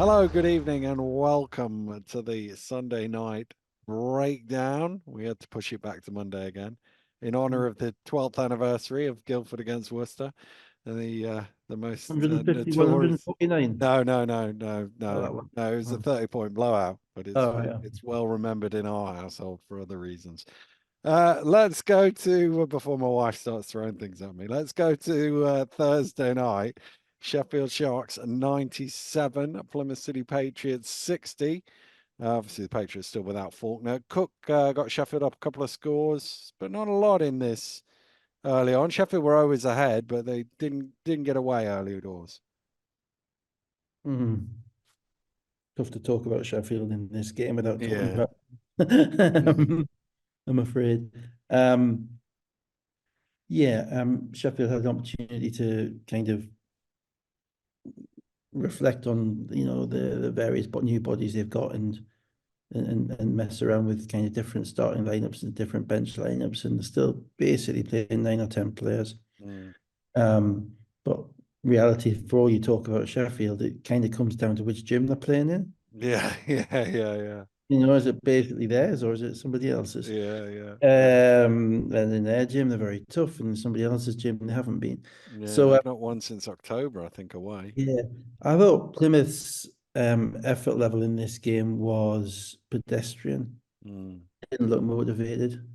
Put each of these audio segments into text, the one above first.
Hello, good evening, and welcome to the Sunday night breakdown. We had to push it back to Monday again in honor of the 12th anniversary of Guildford against Worcester, and the most 150, notorious. 149. Oh, that one. No. It was a Oh, 30-point blowout, but oh, yeah. it's well remembered in our household for other reasons. Let's go to before my wife starts throwing things at me. Let's go to Thursday night. Sheffield Sharks 97, Plymouth City Patriots 60. Obviously, the Patriots still without Faulkner. Cook got Sheffield up a couple of scores, but not a lot in this early on. Sheffield were always ahead, but they didn't get away early doors. Tough to talk about Sheffield in this game without talking Yeah. about. I'm afraid. Sheffield had an opportunity to kind of reflect on the various new bodies they've got and mess around with kind of different starting lineups and different bench lineups, and they're still basically playing 9 or 10 players. Mm. But reality, for all you talk about Sheffield, it kind of comes down to which gym they're playing in. Yeah. Is it basically theirs or is it somebody else's? Yeah. And in their gym, they're very tough, and in somebody else's gym, they haven't been. Yeah, So, they've not won since October, I think, away. yeah, I thought Plymouth's effort level in this game was pedestrian. Mm. Didn't look motivated.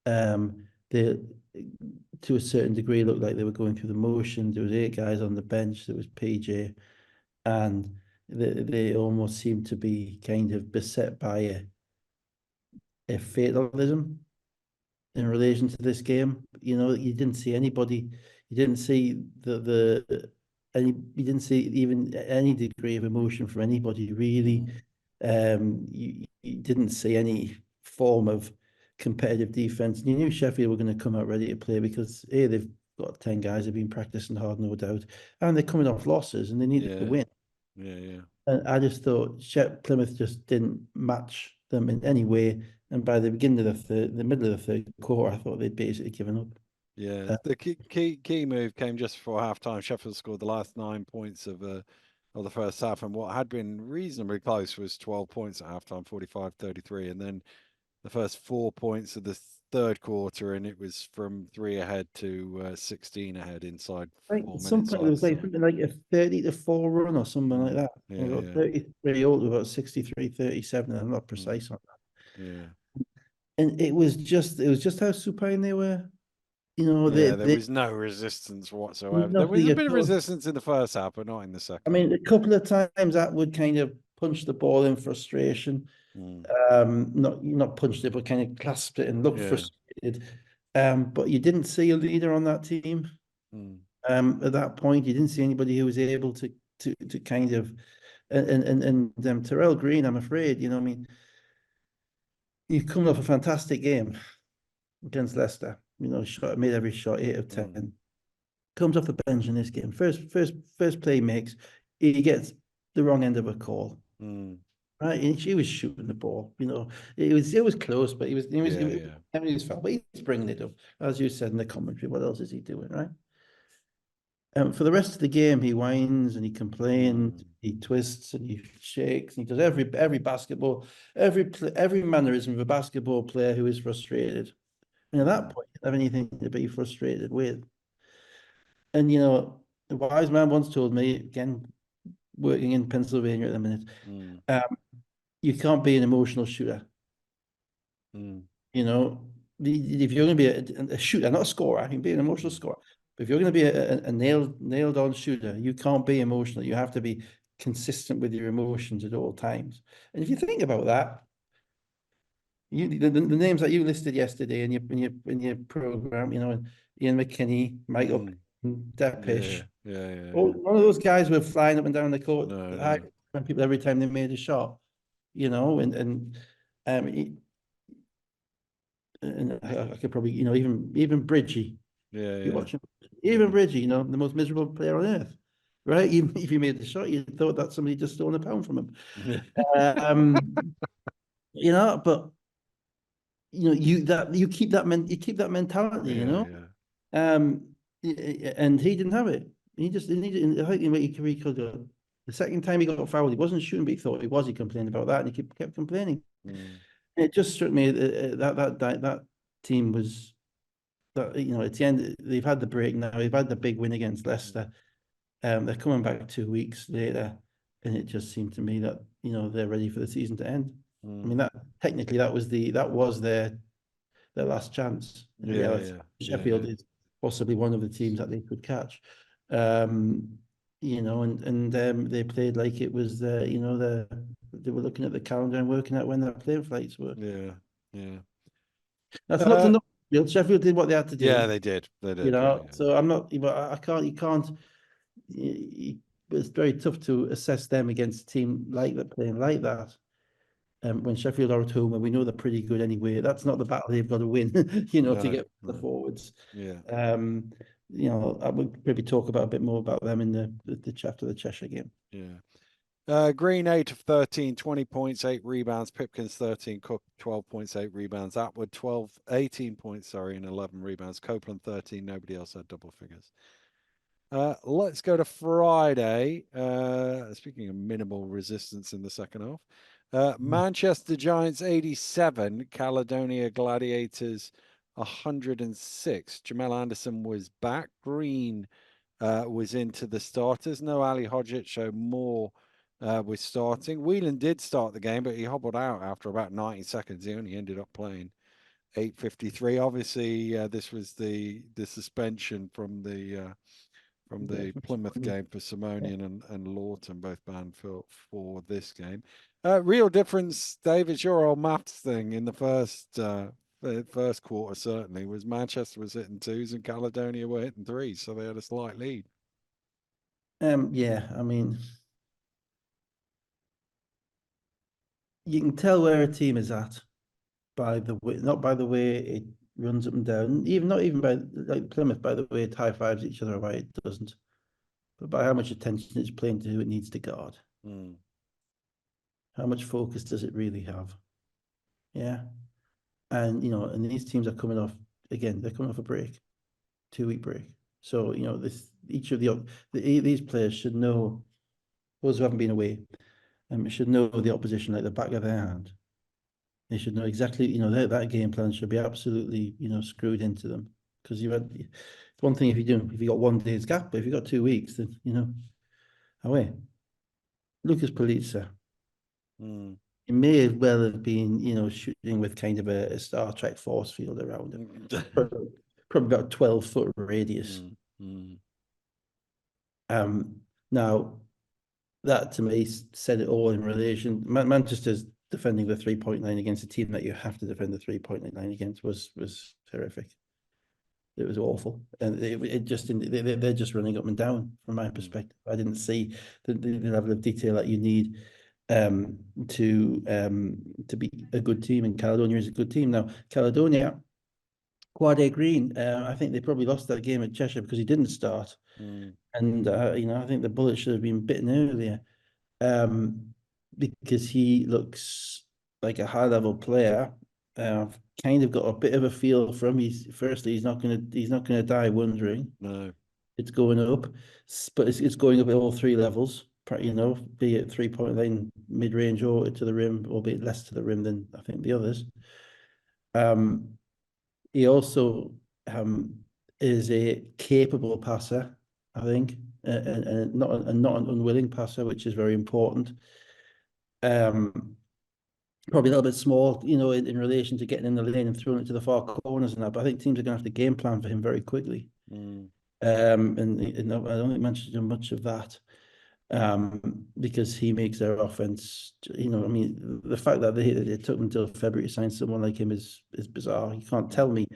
They, to a certain degree, looked like they were going through the motion. There was 8 guys on the bench. There was PJ, and they almost seemed to be kind of beset by a fatalism in relation to this game. You didn't see anybody, you didn't see you didn't see even any degree of emotion from anybody really. Mm. You didn't see any form of competitive defense. You knew Sheffield were going to come out ready to play because they've got 10 guys who've been practicing hard, no doubt, and they're coming off losses and they needed to Yeah. win. Yeah. And I just thought Plymouth just didn't match them in any way. And by the beginning of the middle of the third quarter, I thought they'd basically given up. Yeah, Uh, the key move came just before halftime. Sheffield scored the last 9 points of the first half, and what had been reasonably close was 12 points at halftime, 45-33, and then the first 4 points of the third quarter, and it was from 3 ahead to 16 ahead inside I think 4 at some minutes point there either was like side. something like a 30-4 run or something like Mm. that. Yeah, And about yeah, 33 old, about 63-37. I'm not mm. precise on that. Yeah, And it was just how supine they were. yeah. There They was no resistance whatsoever. There was nothing a at bit of all. resistance in the first half, but not in the I second. mean, a couple of times that would kind of punch the ball in frustration. Mm. Not punched it, but kind of clasped it and looked Yeah. frustrated. But you didn't see a leader on that team. Mm. At that point, you didn't see anybody who was able to kind of and Terrell Green, I'm afraid, I mean, you've come off a fantastic game against Leicester. Made every shot 8 of 10. Mm. Comes off the bench in this game. First play makes, he gets the wrong end of a call. Mm. Right, and she was shooting the ball. It was close, but Yeah. he was foul, but he's bringing it up, as you said in the commentary. What else is he doing, right? For the rest of the game, he whines and he complains, Mm. he twists and he shakes, and he does every mannerism of a basketball player who is frustrated. And at that Mm. point, you don't have anything to be frustrated with. And the wise man once told me, again, working in Pennsylvania at the minute, Mm. um, you can't be an emotional shooter. Mm. You know, if you're going to be a shooter, not a scorer, you can be an emotional Mm. scorer. But if you're going to be a nailed on shooter, you can't be emotional. You have to be consistent with your emotions at all times. And if you think about that, the names that you listed yesterday in your program, Ian McKinney, Michael, Mm. Depish, all Yeah. none of those guys were flying up and down the court No. when people every time they made a shot, um, and I could probably, even Bridgie, you Yeah. watch him, even Mm. Bridgie, the most miserable player on earth, right? Even if he made the shot, you thought that somebody just stolen a pound from him. Um, but you keep that mentality, Yeah. and he didn't have it. He just he needed. I think he could have The second time he got fouled, he wasn't shooting, but he thought he was. He complained about that, and he kept complaining. Mm. It just struck me that team was that, you know, at the end they've had the break now. They've had the big win against Leicester. They're coming back 2 weeks later, and it just seemed to me that, you know, they're ready for the season to end. I mean, that technically that was their last chance. In reality, Sheffield is possibly one of the teams that they could catch. You know, and they played like it was you know, they were looking at the calendar and working out when their plane flights were. Yeah. That's not to know. Sheffield did what they had to Yeah, do. they did. They You did. know, Yeah. so I'm not. But I can't. You can't. It's very tough to assess them against a team like that playing like that. When Sheffield are at home, and we know they're pretty good anyway. That's not the battle they've got to win, you know, to No, get the no. forwards. Yeah. You know, I would maybe talk about a bit more about them in the chapter of the Cheshire game. Yeah. Green 8 of 13, 20 points, 8 rebounds. Pipkins 13, Cook 12 points, 8 rebounds. Atwood 12, 18 points, sorry, and 11 rebounds. Copeland 13. Nobody else had double figures. Let's go to Friday. Speaking of minimal resistance in the second half. Manchester Giants 87, Caledonia Gladiators 106. Jamel Anderson was back. Green was into the starters. No Ali Hodgett, so Moore was starting. Whelan did start the game, but he hobbled out after about 90 seconds. He only ended up playing 8:53. Obviously, this was the suspension from the Plymouth game for Simonian and Lawton, both banned for this game. Real difference, David, your old maths thing in the first quarter certainly was Manchester was hitting twos and Caledonia were hitting threes, so they had a slight lead. Yeah, I mean, you can tell where a team is at by the way, not by the way it runs up and down, not even by like Plymouth, by the way it high fives each other, why it doesn't, but by how much attention it's playing to who it needs to guard. How much focus does it really have? Yeah. And, you know, and these teams are coming off, again, they're coming off a break, 2-week break. So, you know, each of these players should know, those who haven't been away, should know the opposition like the back of their hand. They should know exactly, you know, that game plan should be absolutely, you know, screwed into them. Because it's one thing if you got 1 day's gap, but if you've got 2 weeks, then, you know, away. Lucas Politzer. He may well have been, you know, shooting with kind of a Star Trek force field around him. Probably about 12-foot radius. Now, that to me said it all in relation. Manchester's defending the 3-point line against a team that you have to defend the 3-point line against was horrific. It was awful, and it just they're just running up and down from my perspective. I didn't see the level of detail that you need to be a good team, and Caledonia is a good team. Now, Caledonia, Quade Green, I think they probably lost that game at Cheshire because he didn't start. And you know, I think the bullet should have been bitten earlier, because he looks like a high-level player. I've kind of got a bit of a feel from him. Firstly, he's not gonna die wondering. No. It's going up, but it's going up at all 3 levels. You know, be it 3-point line, mid-range, or to the rim, or be it less to the rim than I think the others. He also is a capable passer, I think, and not an unwilling passer, which is very important. Probably a little bit small, you know, in relation to getting in the lane and throwing it to the far corners and that. But I think teams are going to have to game plan for him very quickly. And I don't think Manchester do much of that, because he makes their offense. You know, I mean, the fact that it took them until February to sign someone like him is bizarre. You can't tell me.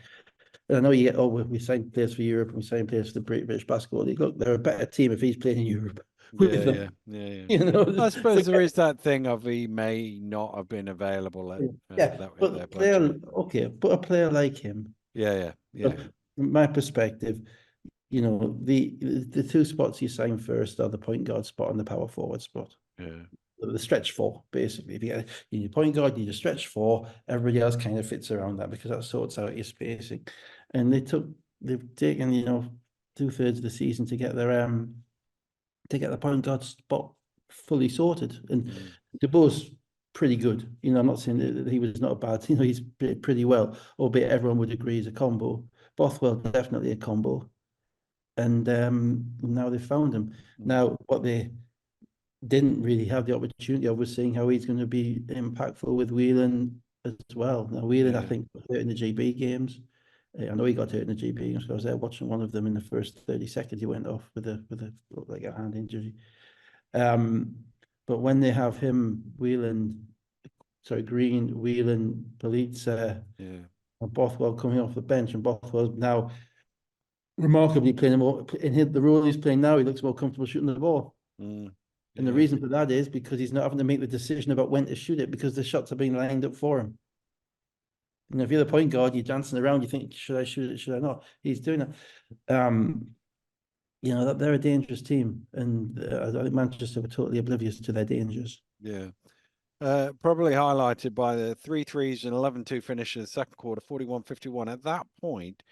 And I know you get, we sign players for Europe and we sign players for the British Basketball League. Look, they're a better team if he's playing in Europe with them. Yeah. You know, I suppose there is that thing of he may not have been available at but their a player, budget. okay, but a player like him. Yeah. From my perspective, you know, the 2 spots you sign first are the point guard spot and the power forward spot. Yeah. The stretch 4, basically. If you need a point guard, you need a stretch 4. Everybody else kind of fits around that because that sorts out your spacing. And they've taken, you know, 2/3 of the season to get the point guard spot fully sorted. And Mm. De Boer's pretty good. You know, I'm not saying that he was not a bad. You know, he's pretty well, albeit everyone would agree he's a combo. Bothwell definitely a combo, and now they've found him. Mm. Now, what they didn't really have the opportunity of was seeing how he's going to be impactful with Whelan as well. Now, Whelan, I Yeah. think, got hurt in the GB games. I know he got hurt in the GB games. I was there watching one of them in the first 30 seconds. He went off with a like a hand injury. Um, but when they have him, Whelan, sorry, Green, Whelan, Politzer, Yeah. and Bothwell coming off the bench, and Bothwell now remarkably playing more in the role he's playing now. He looks more comfortable shooting the ball. Mm. And the Yeah. reason for that is because he's not having to make the decision about when to shoot it because the shots are being lined up for him. And if you're the point guard, you're dancing around, you think, should I shoot it? Should I not? He's doing it. You know, that they're a dangerous team. And I think Manchester were totally oblivious to their dangers. Yeah. Probably highlighted by the 3 threes and 11-2 finish in the second quarter, 41-51. At that point,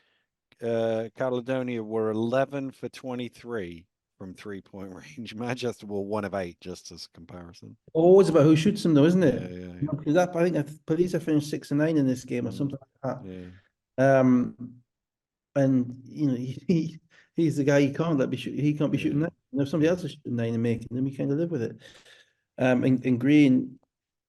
Caledonia were 11 for 23 from 3-point range. Manchester were 1 of 8, just as a comparison. Always about who shoots them, though, isn't Yeah, it? yeah, yeah. Because that, I think police have finished 6 and 9 in this game or Mm. something like Yeah. that. And you know, he's the guy you can't let be shoot. He can't be shooting Yeah. that. And if somebody Yeah. else is shooting 9 and making them, we kind of live with it. And Green,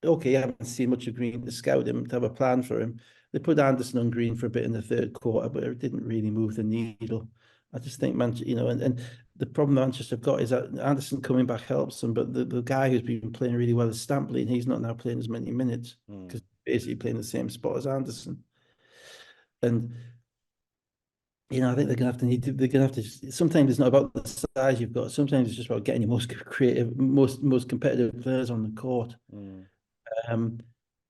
okay, I haven't seen much of Green to scout him, to have a plan for him. They put Anderson on Green for a bit in the third quarter, but it didn't really move the needle. I just think Manchester, you know, and the problem Manchester have got is that Anderson coming back helps them, but the guy who's been playing really well is Stampley, and he's not now playing as many minutes Mm. because basically playing the same spot as Anderson. And you know, I think they're gonna have to. Sometimes it's not about the size you've got. Sometimes it's just about getting your most creative, most competitive players on the court. Mm. Um,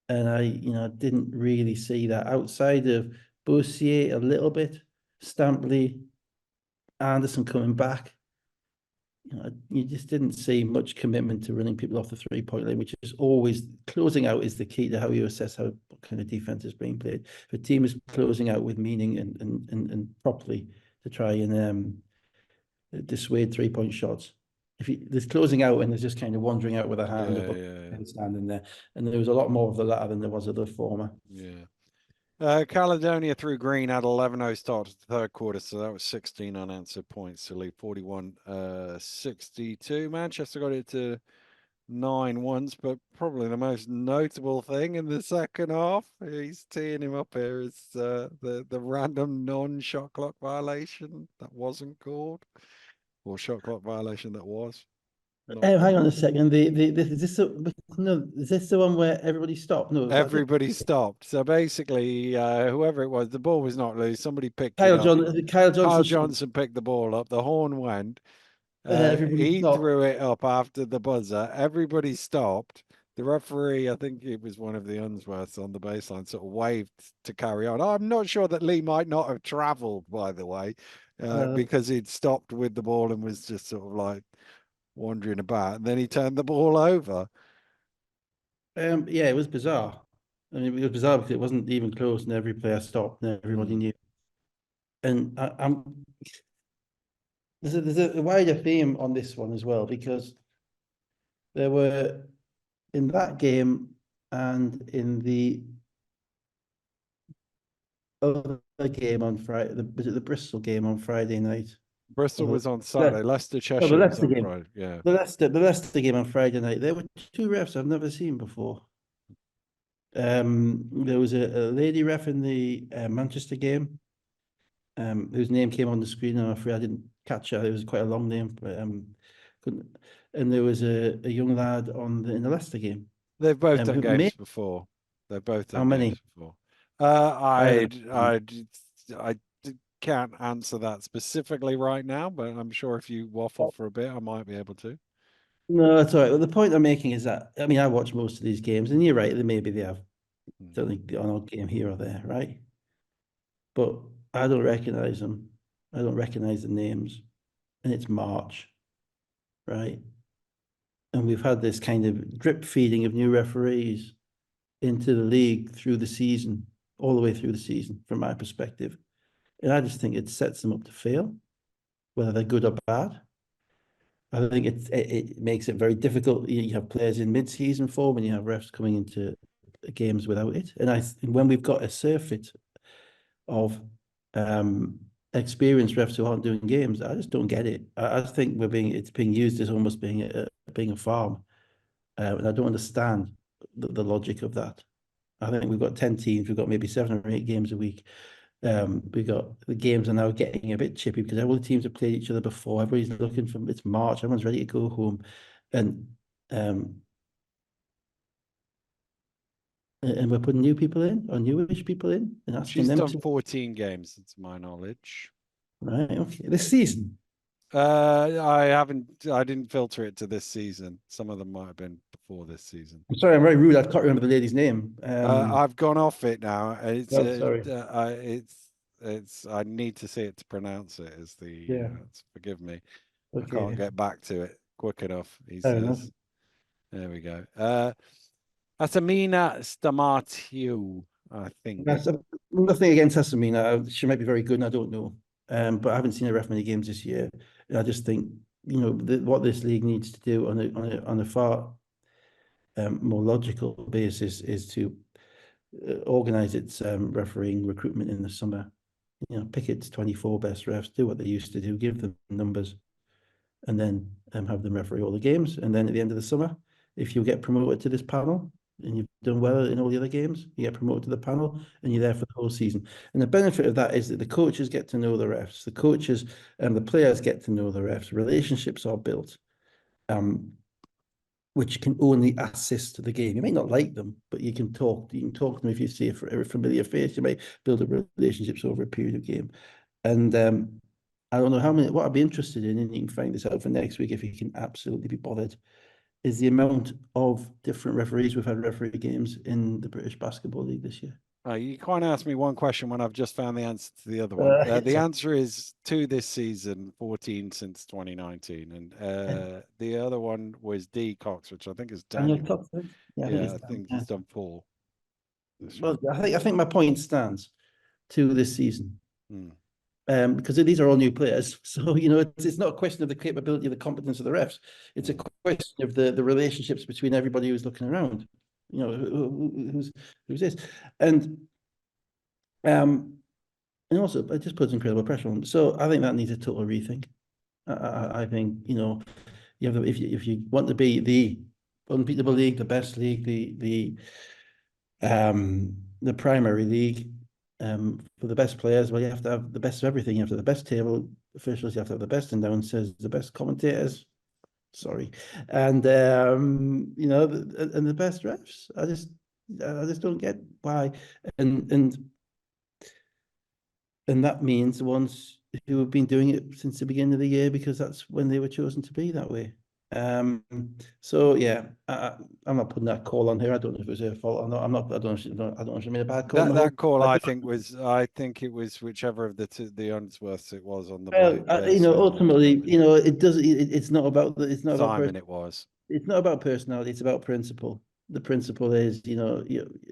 and you know, didn't really see that outside of Bossier a little bit, Stampley, Anderson coming back. You know, you just didn't see much commitment to running people off the 3-point line, which is always closing out is the key to how you assess what kind of defense is being played. If a team is closing out with meaning and properly to try and dissuade 3-point shots. If there's closing out and there's just kind of wandering out with a hand Yeah, above yeah, and standing there, and there was a lot more of the latter than there was of the former. yeah. Caledonia through Green had 11-0 start to the third quarter, so that was 16 unanswered points to lead 41-62. Manchester got it to 9 once, but probably the most notable thing in the second half, he's teeing him up here, is the random non-shot clock violation that wasn't called, or shot clock violation that was not Hang on called. a second. Is this the one where everybody stopped? No, was that Everybody stopped. So basically, whoever it was, the ball was not loose. Somebody picked it Kyle up. John? Kyle Kyle Johnson stopped, Johnson picked the ball up. The horn went. and then everybody He stopped. threw it up after the buzzer. Everybody stopped. The referee, I think it was one of the Unsworths on the baseline, sort of waved to carry on. I'm not sure that Lee might not have travelled, by the way, Uh, because he'd stopped with the ball and was just sort of like wandering about. And then he turned the ball over. yeah, it was bizarre. I mean, it was bizarre because it wasn't even close, and every player stopped, and everybody Mm. knew. And there's a wider theme on this one as well because there were in that game and in the other game on Friday, was it the Bristol game on Friday night? Bristol Or was on the, Saturday. Leicester no, the Cheshire was Leicester on game. Friday. Yeah. The Leicester game on Friday night. There were two refs I've never seen before. There was a lady ref in the Manchester game, whose name came on the screen, and I'm afraid I didn't catch her. It was quite a long name, but couldn't. And there was a young lad in the Leicester game. They've both done Who may games before. They've both how done games many? before. I haven't. I can't answer that specifically right now, but I'm sure if you waffle for a bit, I might be able to. No, that's all right. Well, the point I'm making is that I mean I watch most of these games, and you're right. Maybe they have Mm. something an odd game here or there, right? But I don't recognize them. I don't recognize the names, and it's March, right? And we've had this kind of drip feeding of new referees into the league through the season, all the way through the season, from my perspective. And I just think it sets them up to fail, whether they're good or bad. I think it makes it very difficult. You have players in mid-season form, and you have refs coming into games without it. And when we've got a surfeit of um, experienced refs who aren't doing games, I just don't get it. I think it's being used as almost being a farm, and I don't understand the logic of that. I think we've got 10 teams, we've got maybe 7 or 8 games a week. We got the games are now getting a bit chippy because all the teams have played each other before. Everybody's looking for it's March, everyone's ready to go home, and um, and we're putting new people in or newish people in and asking She's them done to 14 games, to my knowledge. right, okay, this season. I didn't filter it to this season. Some of them might have been before this season. I'm sorry, I'm very rude. I can't remember the lady's name. I've gone off it now. Oh, sorry. It's. I need to see it to pronounce it. Is the Yeah. forgive me. I can't Okay. get back to it quick enough. He Fair enough. says. There we go. Asamina Stamatiu, I think. That's nothing against Tassamina. She might be very good, and I don't know. But I haven't seen her ref many games this year. And I just think, what this league needs to do on a far more logical basis is to organise its refereeing recruitment in the summer. Pick its 24 best refs, do what they used to do, give them numbers, and then have them referee all the games. And then at the end of the summer, if you get promoted to this panel and you've done well in all the other games, you get promoted to the panel and you're there for the whole season. And the benefit of that is that the coaches get to know the refs, the coaches and the players get to know the refs. Relationships are built, which can only assist the game. You may not like them, but you can talk. You can talk to them if you see a familiar face. You may build up relationships over a period of game. And I don't know what I'd be interested in, and you can find this out for next week if you can absolutely be bothered, is the amount of different referees we've had referee games in the British Basketball League this year. You can't ask me one question when I've just found the answer to the other one. The So, answer is 2 this season, 14 since 2019. And the other one was D Cox, which I think is Daniel Daniel. Cox, right? Yeah, I think Yeah, it's I Dan. think Yeah. he's done 4 this year. Well, I think my point stands to this season. Hmm. Because these are all new players. So, it's not a question of the capability or the competence of the refs. It's a question of the relationships between everybody who's looking around. Who's this? And and also it just puts incredible pressure on them. So I think that needs a total rethink. I think, you have if you want to be the unbeatable league, the best league, the primary league, for the best players, well, you have to have the best of everything. You have to have the best table officials, you have to have the best announcers, the best commentators. Sorry, and and the best refs. I just don't get why, and that means the ones who have been doing it since the beginning of the year because that's when they were chosen to be that way. So yeah, I'm not putting that call on her. I don't know if it was her fault or not. I'm not. I don't know. I don't know if she made a bad call. That call, I think it was whichever of the Unsworths it was on the Well, base. ultimately, it does. It's not about it's not about Simon, it was. it's not about personality. It's about principle. The principle is,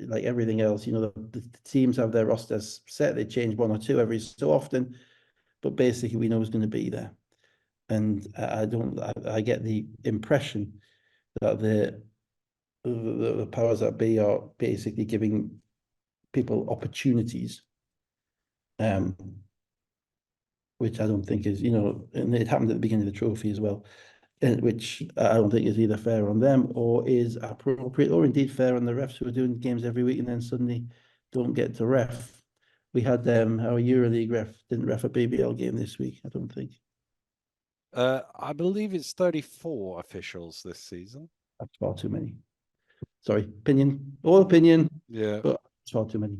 like everything else, the teams have their rosters set. They change one or two every so often, but basically we know who's going to be there. And I don't. I get the impression that the powers that be are basically giving people opportunities, um, which I don't think is, and it happened at the beginning of the trophy as well, which I don't think is either fair on them or is appropriate or indeed fair on the refs who are doing games every week and then suddenly don't get to ref. We had our EuroLeague ref didn't ref a BBL game this week, I don't think. I believe it's 34 officials this season. That's far too many. Sorry, all opinion, Yeah. but it's far too many.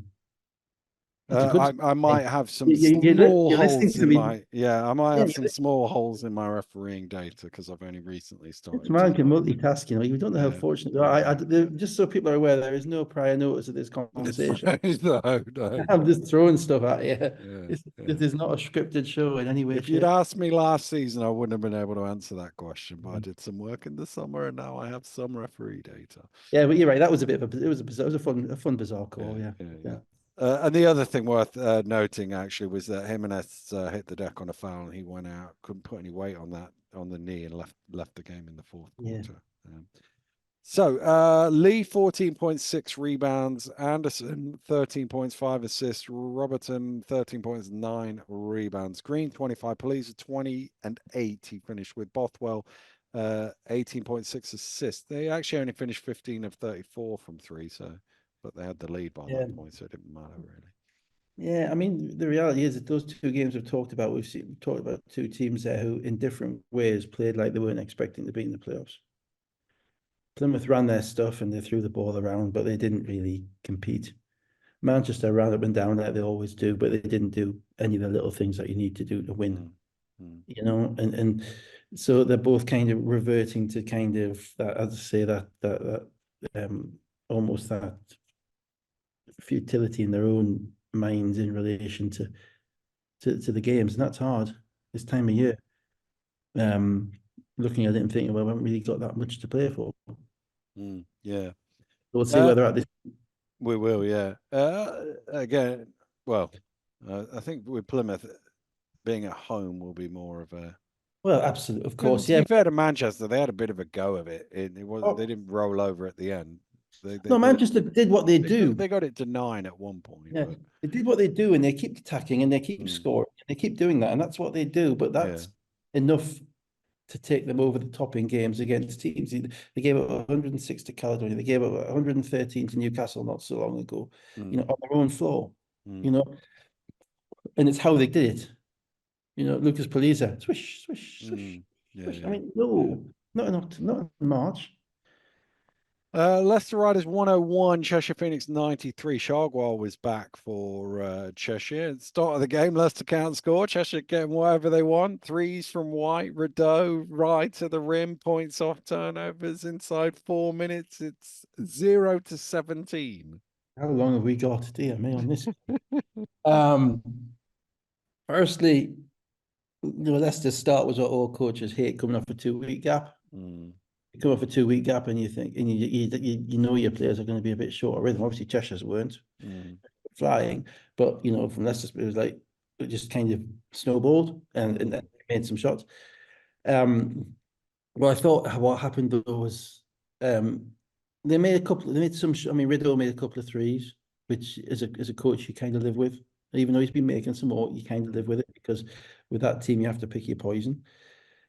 That's a good I might have some you're listening holes to in me. I might Yeah, have some small holes in my refereeing data because I've only recently this started man to. can multitask, you don't know how Yeah. fortunate. Just so people are aware, there is no prior notice of this conversation. No, no. I'm just throwing stuff at you. Yeah, This is not a scripted show in any way, If you'd shape. asked me last season, I wouldn't have been able to answer that question. But I did some work in the summer, and now I have some referee data. Yeah, but you're right. That was a bit of a fun, bizarre call. Yeah, Yeah, yeah, yeah. yeah. And the other thing worth noting actually was that Jimenez hit the deck on a foul, and he went out. Couldn't put any weight on that. on the knee and left the game in the fourth Yeah. quarter. Lee 14.6 rebounds, Anderson 13 points, 5 assists, Robertson 13 points, 9 rebounds, Green 25, Police 20 and 8. He finished with Bothwell 18.6 assists. They actually only finished 15 of 34 from three, but they had the lead by Yeah. that point, so it didn't matter really. Yeah, I mean, the reality is that those two games we've talked about, we've talked about two teams there who, in different ways, played like they weren't expecting to be in the playoffs. Plymouth ran their stuff and they threw the ball around, but they didn't really compete. Manchester ran up and down like they always do, but they didn't do any of the little things that you need to do to win. You know, and so they're both kind of reverting to kind of that, as I say, that almost that futility in their own minds in relation to the games, and that's hard this time of year. Looking at it and thinking, well, we haven't really got that much to play for. Yeah. We'll see whether at this. We will, yeah. Again, well, I think with Plymouth being at home will be more of a. Well, absolutely, of And course, to yeah. be fair to Manchester, they had a bit of a go of it. It wasn't. They Oh, didn't roll over at the end. no, Manchester did what they do. They got it to 9 at one point, Yeah, but they did what they do, and they keep attacking and they keep mm, scoring. They keep doing that, and that's what they do. But yeah, that's enough to take them over the top in games against teams. They gave up 106 to Caledonia. They gave up 113 to Newcastle not so long ago. You know, on their own floor. You know, and it's how they did it. You know, Lucas Poliza, swish, swish, swish, yeah, swish. I yeah. mean, no, not in March. Leicester Riders 101, Cheshire Phoenix 93. Shargwell was back for Cheshire. At the start of the game, Leicester can't score. Cheshire getting whatever they want. Threes from White, Rideau, right to the rim, points off turnovers inside 4 minutes. It's 0-17. How long have we got, dear me, on this? um, Firstly, you know, Leicester's start was what all coaches hate, coming off a 2 week gap. You come off a 2 week gap and you think, and you know your players are going to be a bit short of rhythm. Obviously, Cheshire's weren't flying, but you know, from Leicester, it was like it just kind of snowballed and then made some shots. Well, I thought what happened though was they made some. I mean, Rideau made a couple of threes, which as a coach you kind of live with. Even though he's been making some more, you kind of live with it because with that team you have to pick your poison.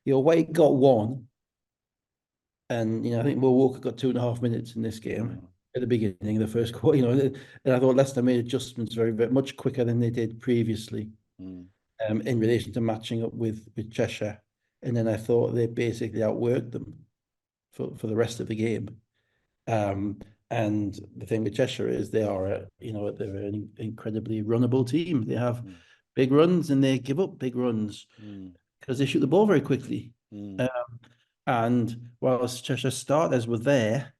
You know, White got one, and you know I think Mo Walker got 2.5 minutes in this game at the beginning of the first quarter. You know, and I thought Leicester made adjustments very much quicker than they did previously, in relation to matching up with Cheshire. And then I thought they basically outworked them for the rest of the game. And the thing with Cheshire is they are, you know, they're an incredibly runnable team. They have big runs and they give up big runs because they shoot the ball very quickly. And whilst Cheshire starters were there,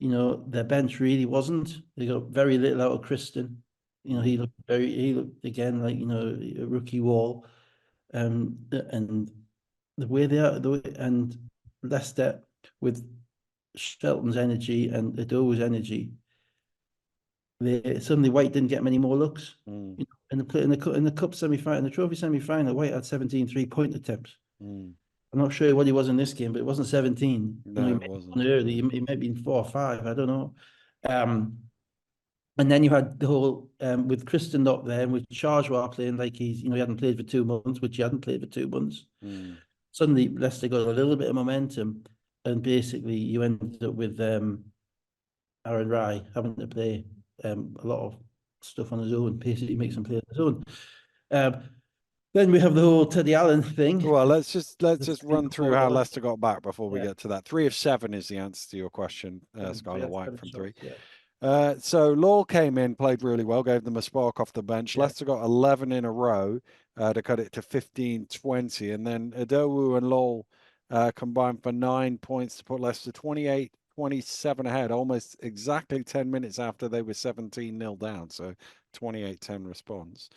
you know, their bench really wasn't. They got very little out of Kristen. You know, he looked again like, you know, a rookie wall. And the way they are, and Leicester with Shelton's energy and Ado's energy, they suddenly White didn't get many more looks. You know, in the cup semi-final, in the trophy semi-final, White had 17 3-point attempts. I'm not sure what he was in this game, but it wasn't 17. No, You know, he it might wasn't. be early. He might be in 4 or 5. I don't know. And then you had the whole with Kristen up there and with Chargewell playing like he hadn't played for 2 months, which he hadn't played for 2 months. Suddenly Leicester got a little bit of momentum, and basically you ended up with Aaron Rye having to play a lot of stuff on his own, basically make some play on his own. Then we have the whole Teddy Allen thing. Well, let's just run through how Leicester got back before we get to that. 3 of 7 is the answer to your question, Skylar White from 3. So Law came in, played really well, gave them a spark off the bench. Leicester got 11 in a row to cut it to 15-20. And then Adowu and Law combined for 9 points to put Leicester 28-27 ahead, almost exactly 10 minutes after they were 17-0 down. So 28-10 response.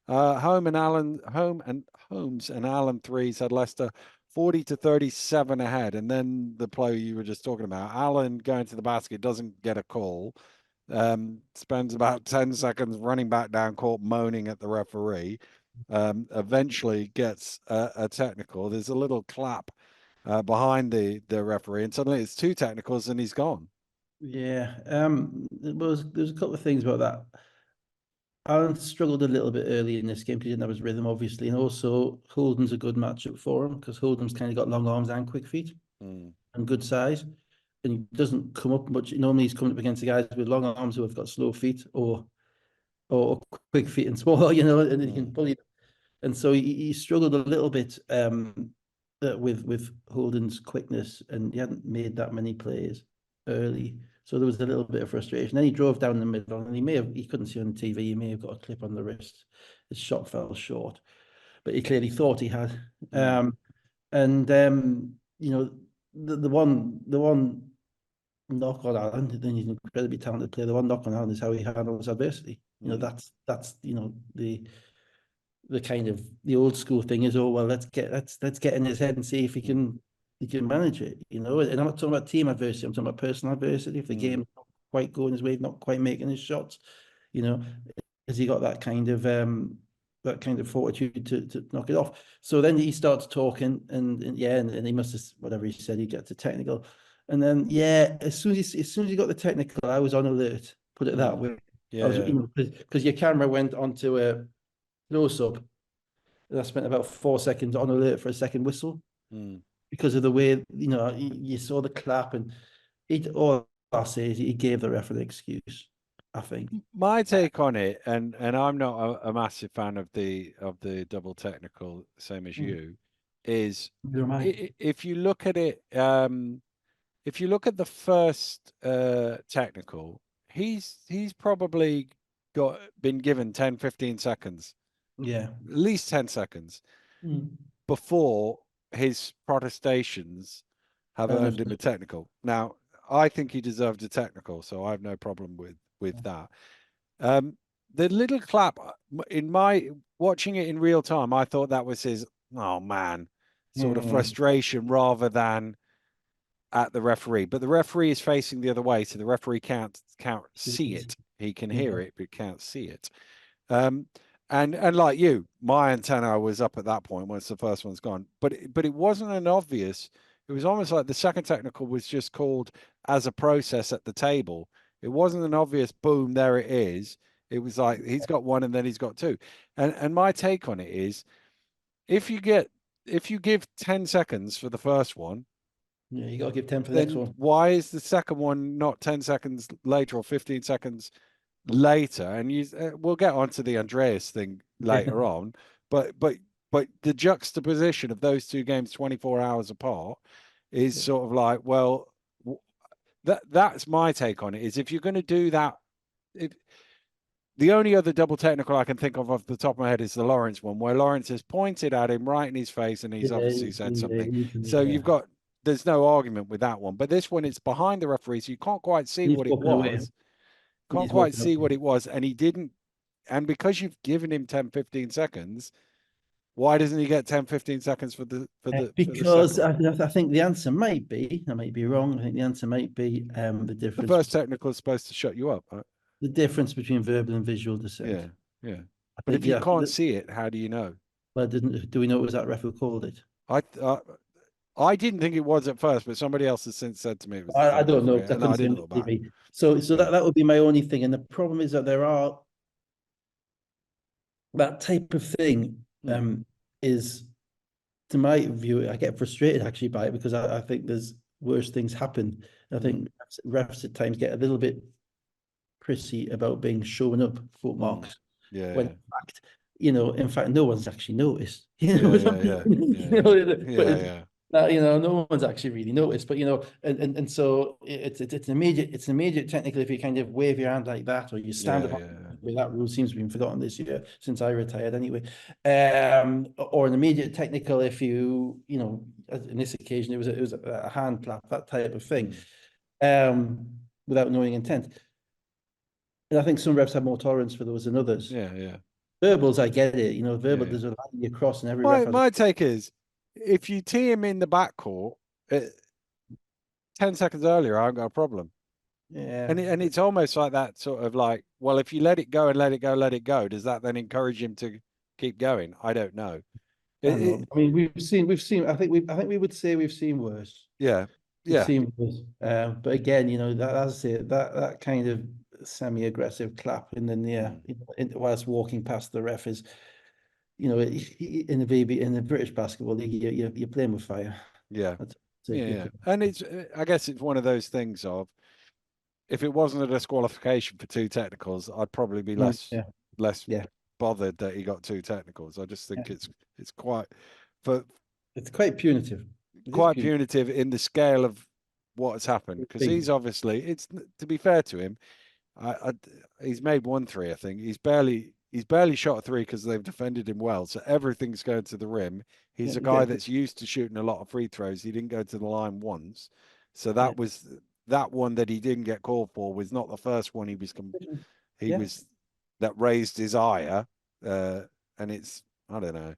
Holmes and Allen threes had Leicester 40-37 ahead. And then the play you were just talking about, Allen going to the basket, doesn't get a call. Spends about 10 seconds running back down court, moaning at the referee. eventually gets a technical. There's a little clap behind the referee, and suddenly it's two technicals, and he's gone. Yeah. There's a couple of things about that. Alan struggled a little bit early in this game because he didn't have his rhythm, obviously, and also Holden's a good matchup for him because Holden's kind of got long arms and quick feet Mm, and good size, and he doesn't come up much. Normally, he's coming up against the guys with long arms who have got slow feet or quick feet and small, and he can mm, bully them. And so he struggled a little bit with Holden's quickness, and he hadn't made that many plays early. So there was a little bit of frustration. Then he drove down the middle, and he couldn't see on the TV. He may have got a clip on the wrist. His shot fell short, but he clearly thought he had. mm, And the one knock on Alan, then he's an incredibly talented player. The one knock on Alan is how he handles adversity. mm, That's the kind of the old school thing is, oh well, let's get in his head and see if mm, he can manage it, And I'm not talking about team adversity, I'm talking about personal adversity. If the mm, game's not quite going his way, not quite making his shots, you know, has he got that kind of fortitude to knock it off? So then he starts talking, and he must have, whatever he said, he gets a technical, and then as soon as he got the technical, I was on alert. Put it that mm. way. I Yeah, was, yeah. because your camera went onto a close up, and I spent about 4 seconds on alert for a second whistle Mm. because of the way you saw the clap, and all I say is he gave the ref an excuse. I think. My take on it, and I'm not a massive fan of the double technical, same as Mm. you, is Neither am I. if you look at it, if you look at the first technical, he's probably been given 10, 15 seconds, Yeah. at least 10 seconds Mm. before his protestations have And earned him a technical. Now, I think he deserved a technical, so I have no problem with that. Um, the little clap in my watching it in real time, I thought that was his oh man sort of Mm. frustration rather than at the referee. But the referee is facing the other way, so the referee can't see it. He can hear Yeah. it, but can't see it. Um, and like you, my antenna was up at that point once the first one's gone. But it wasn't an obvious. It was almost like the second technical was just called as a process at the table. It wasn't an obvious boom, there it is. It was like he's got one and then he's got two. And my take on it is if you get if you give 10 seconds for the first one, Yeah. You got to give 10 for the next then one. why is the second one not 10 seconds later or 15 seconds later? And we'll get onto the Andreas thing Yeah. later on, but the juxtaposition of those two games 24 hours apart is Yeah. sort of like, well, that's my take on it. Is if you're going to do that, it, the only other double technical I can think of off the top of my head is the Lawrence one, where Lawrence has pointed at him right in his face and he's Yeah. obviously said something. So Yeah. there's no argument with that one. But this one, it's behind the referee, so you can't quite see He's what it walking away. was. Can't He's quite walking see what away. it was. And he didn't. And because you've given him 10, 15 seconds, why doesn't he get 10, 15 seconds for the Because second one? I think the answer might be, I might be wrong. I think the answer might be The first technical is supposed to shut you up, right? the difference between verbal and visual dissent. Yeah, yeah. I But think, if you yeah. can't see it, how do you know? Well, didn't do we know it was that ref who called it? I uh, I didn't think it was at first, but somebody else has since said to me it was the I third don't know referee, because I and I couldn't see didn't on look the back. TV. So Yeah. that would be my only thing. And the problem is that there are that type of thing Mm, is, to my view, I get frustrated actually by it because I think there's worse things happen. I mm, think refs at times get a little bit prissy about being shown up foot mm. marks Yeah, when yeah. in fact, no one's actually noticed. Yeah, yeah, yeah. Yeah, yeah. But Yeah, yeah. no one's actually really noticed. But and so it's immediate technically if you kind of wave your hand like that or you stand Yeah, up. yeah. That rule seems to be forgotten this year since I retired anyway. Or an immediate technical if in this occasion it was a hand clap, that type of thing, Mm. um, without knowing intent. And I think some refs have more tolerance for those than others. Yeah, yeah. Verbals, I get it. Yeah, Verbal, yeah. there's a line you cross, and every My ref has a. my take is if you tee him in the backcourt 10 seconds earlier, I haven't got a problem. Yeah, And it's almost like that sort of like, well, if you let it go and let it go, let it go, does that then encourage him to keep going. I don't know. I know. It, I mean, we've seen. I think we would say we've seen worse. yeah, We've yeah, seen worse. But again, you know, that as I say, that kind of semi-aggressive clap in the near, mm, you know, whilst walking past the ref is, you know, in the baby in the British basketball league, you're playing with fire. yeah, That's yeah, it. You're yeah. And it's, I guess it's one of those things of, if it wasn't a disqualification for two technicals, I'd probably be yeah, less yeah, bothered that he got two technicals. I just yeah. think it's quite for It's quite punitive. It is quite punitive. punitive in the scale of what has happened, It's because big. he's obviously, it's, to be fair to him, I he's made one three. I think he's barely shot a three because they've defended him well. So everything's going to the rim. Yeah, He's a you guy get that's used to shooting a lot of free throws. He didn't go to the line once, so yeah, that one that he didn't get called for was not the first one he yeah. was that raised his ire. Uh, and it's, I don't know.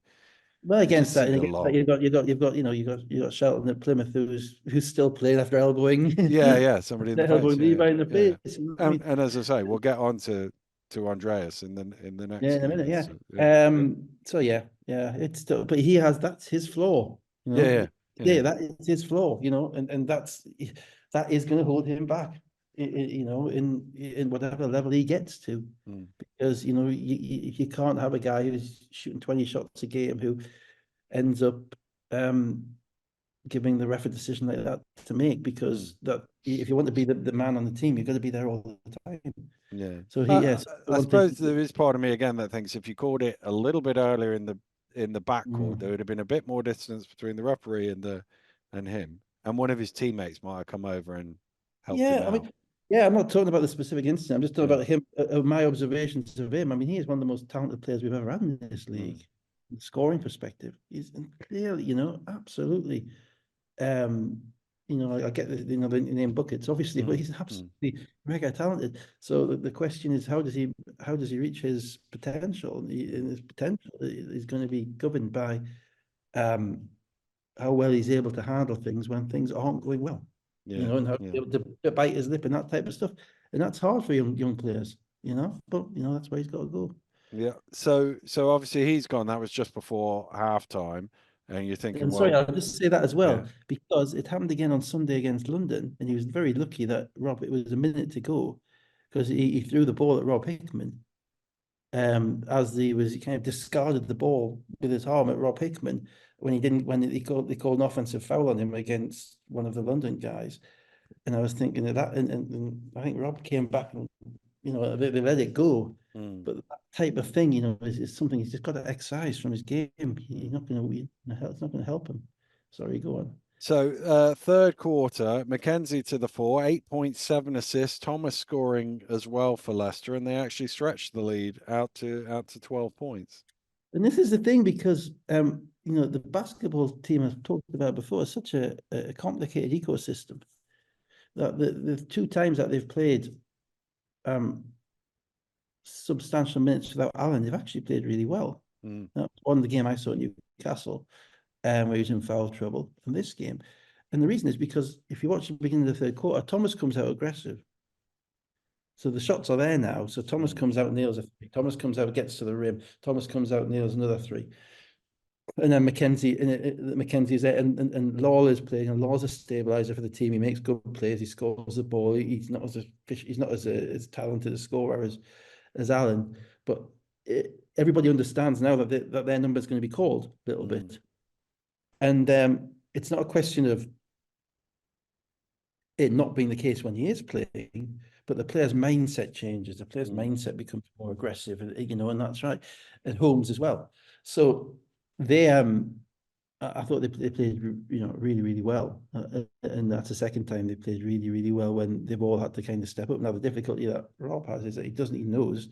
Well, It just seemed a against that, lot. you got Shelton at Plymouth who's still playing after elbowing Yeah, yeah. Somebody in the face. elbowing Yeah, Levi in the yeah. face. You know what I And mean, as I say, we'll get on to Andreas in the yeah, next in a game. minute, yeah. Yeah. So it's still, but he has that's his flaw, you Yeah, know. yeah, yeah. Yeah, that is his flaw, you know, and that is going to hold him back, you know, in whatever level he gets to, Mm, because you know you can't have a guy who's shooting 20 shots a game who ends up um giving the ref a decision like that to make, mm, because that if you want to be the man on the team, you've got to be there all the time. yeah. So he yes, I I want to. suppose there is part of me again that thinks if you called it a little bit earlier in the backcourt, there Mm. would have been a bit more distance between the referee and him, and one of his teammates might have come over and helped him Yeah, I out. mean, yeah, I'm not talking about the specific incident. I'm just talking Yeah. about him, my observations of him. I mean, he is one of the most talented players we've ever had in this Mm, league, from a scoring perspective. He's clearly, you know, absolutely. Um, you know, I get the name buckets, obviously, but mm, he's mm, absolutely mega talented. So the question is, how does he reach his potential? And his potential is going to be governed by um how well he's able to handle things when things aren't going well, you yeah, know, and how yeah, he's able to bite his lip and that type of stuff. And that's hard for young players, you know, but you know, that's where he's got to go. yeah. So obviously he's gone. That was just before halftime, and you're thinking, And sorry, well, I'll just say that as yeah, well, because it happened again on Sunday against London, and he was very lucky that it was a minute to go, because he threw the ball at Rob Hickman, he kind of discarded the ball with his arm at Rob Hickman when they called an offensive foul on him against one of the London guys. And I was thinking of that, and I think Rob came back and, you know, they let it go. mm, But that type of thing, you know, is something he's just got to excise from his game. He's mm. not going to, it's not going to help him. Sorry, go on. So third quarter, Mackenzie to the fore, 8.7 assists. Thomas scoring as well for Leicester, and they actually stretched the lead out to 12 points. And this is the thing, because you know, the basketball team I've talked about before is such a complicated ecosystem that the two times that they've played um substantial minutes without Allen, they've actually played really well. Mm, One of the game I saw at Newcastle, where he was in foul trouble, in this game. And the reason is because if you watch the beginning of the third quarter, Thomas comes out aggressive. So the shots are there now. So Thomas mm, comes out, nails a three. Thomas comes out, gets to the rim. Thomas comes out, nails another three. And then Mackenzie's there, and Law is playing, and Law's a stabilizer for the team. He makes good plays. He scores the ball. He's not as talented a scorer as Allen, but everybody understands now that their number is going to be called a little mm, bit, and it's not a question of it not being the case when he is playing, but the player's mindset changes. The player's mm, mindset becomes more aggressive, you know, and that's right. And Holmes as well. So they I thought they played, you know, really, really well. And that's the second time they played really, really well, when they've all had to kind of step up. Now, the difficulty that Rob has is that he knows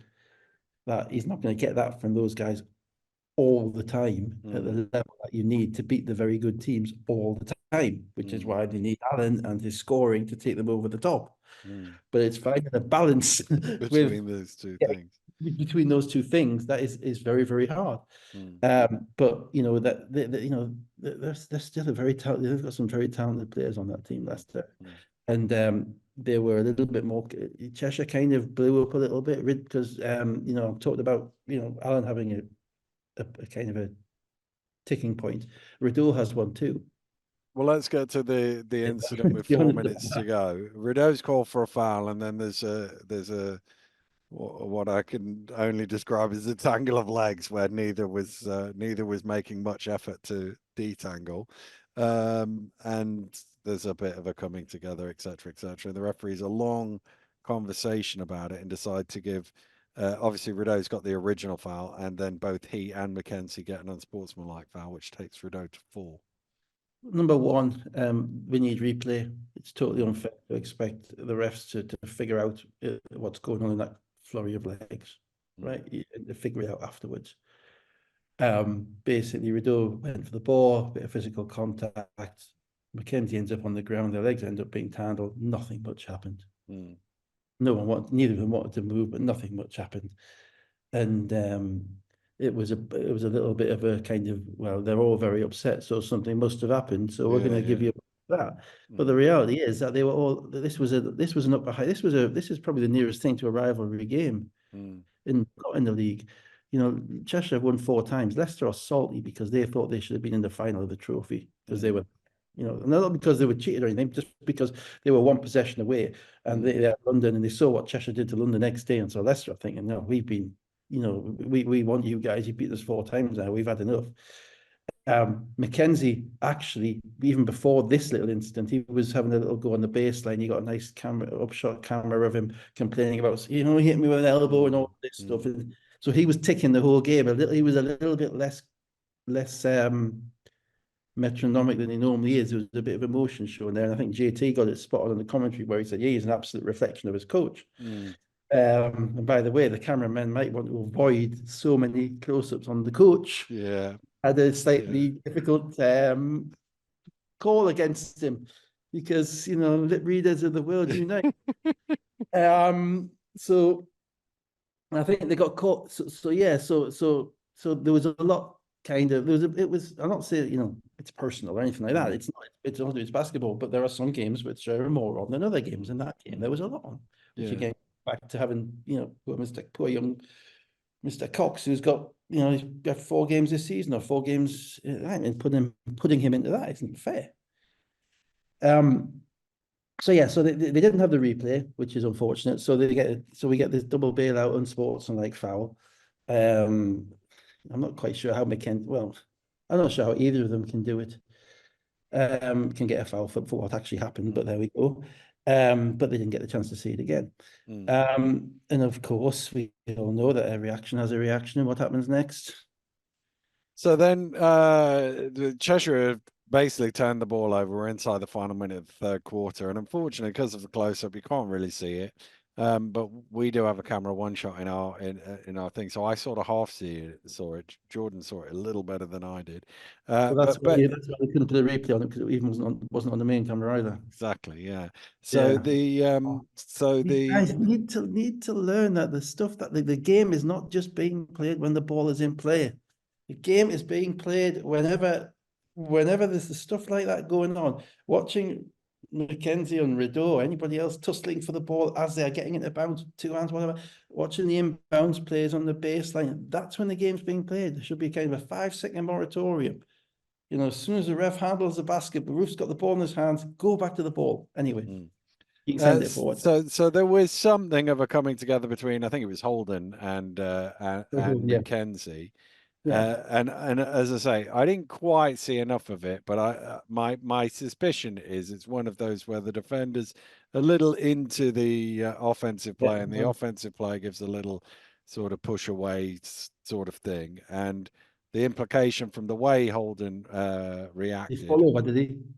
that he's not going to get that from those guys all the time at the mm, level that you need to beat the very good teams all the time, which is mm, why they need Allen and his scoring to take them over the top. mm. But it's finding a balance with Between those two yeah, things. between those two things that is very, very hard. Mm, But you know that you know they're still a very talented. They've got some very talented players on that team, Leicester, mm, and they were a little bit more. Cheshire kind of blew up a little bit because you know, I've talked about, you know, Alan having a kind of a ticking point. Rideau has one too. Well, let's get to the incident with You 4 minutes to go. Rideau's called for a foul, and then there's a what I can only describe as a tangle of legs where neither was making much effort to detangle, and there's a bit of a coming together, etc., etc. The referees a long conversation about it and decide to give. Obviously, Rideau's got the original foul, and then both he and Mackenzie get an unsportsmanlike foul, which takes Rideau to 4. Number one, we need replay. It's totally unfair to expect the refs to figure out what's going on in that flurry of legs, right? And to figure it out afterwards. Basically, Rideau went for the ball, bit of physical contact. Mackenzie ends up on the ground. Their legs end up being tangled. Nothing much happened. Mm. Neither of them wanted to move, but nothing much happened. And it was a little bit of a kind of, well, they're all very upset, so something must have happened. So we're going to give you that. But the reality is that they were all. This was an upper high. This is probably the nearest thing to a rivalry game in the league. You know, Cheshire have won 4 times. Leicester are salty because they thought they should have been in the final of the trophy because they were, you know, not because they were cheated or anything, just because they were one possession away and they're at London and they saw what Cheshire did to London the next day. And so Leicester are thinking, no, we've been, you know, we want you guys. You beat us 4 times now. We've had enough. Mackenzie actually, even before this little incident, he was having a little go on the baseline. You got a nice upshot camera of him complaining about, you know, he hit me with an elbow and all this stuff. And so he was ticking the whole game. He was a little bit less metronomic than he normally is. There was a bit of emotion showing there. And I think JT got it spotted on the commentary where he said, yeah, he's an absolute reflection of his coach. And by the way, the cameramen might want to avoid so many close-ups on the coach. Yeah. Had a slightly difficult call against him because, you know, lip readers of the world unite. So I think they got caught. So yeah, so there was a lot kind of I'm not saying, you know, it's personal or anything like that. It's not, it's basketball, but there are some games which are more on than other games. In that game, there was a lot on, which again, back to having, you know, poor young Mr. Cox, who's got, you know, he's got 4 games this season or 4 games, and putting him into that isn't fair. So yeah, so they didn't have the replay, which is unfortunate. So we get this double bailout unsportsmanlike foul. I'm not quite sure how well, I'm not sure how either of them can do it. Can get a foul for what actually happened, but there we go. But they didn't get the chance to see it again. And of course, we all know that a reaction has a reaction, and what happens next? So then the Cheshire basically turned the ball over. We're inside the final minute of the third quarter, and unfortunately, because of the close-up, you can't really see it. But we do have a camera one shot in our thing, so I sort of saw it. Jordan saw it a little better than I did. Well, that's why we couldn't put a replay on it because it even wasn't on the main camera either. Exactly, yeah. So These guys need to learn that the stuff that the game is not just being played when the ball is in play. The game is being played whenever there's the stuff like that going on. Watching Mackenzie and Rideau, anybody else tussling for the ball as they're getting into bounds, 2 hands, whatever. Watching the inbounds plays on the baseline. That's when the game's being played. There should be kind of a 5-second moratorium. You know, as soon as the ref handles the basket, the roof's got the ball in his hands, go back to the ball. Anyway, you can send it forward. So there was something of a coming together between, I think it was Holden and Mackenzie. And as I say, I didn't quite see enough of it, but my suspicion is it's one of those where the defender's a little into the offensive play, and the offensive play gives a little sort of push away sort of thing, and the implication from the way Holden reacted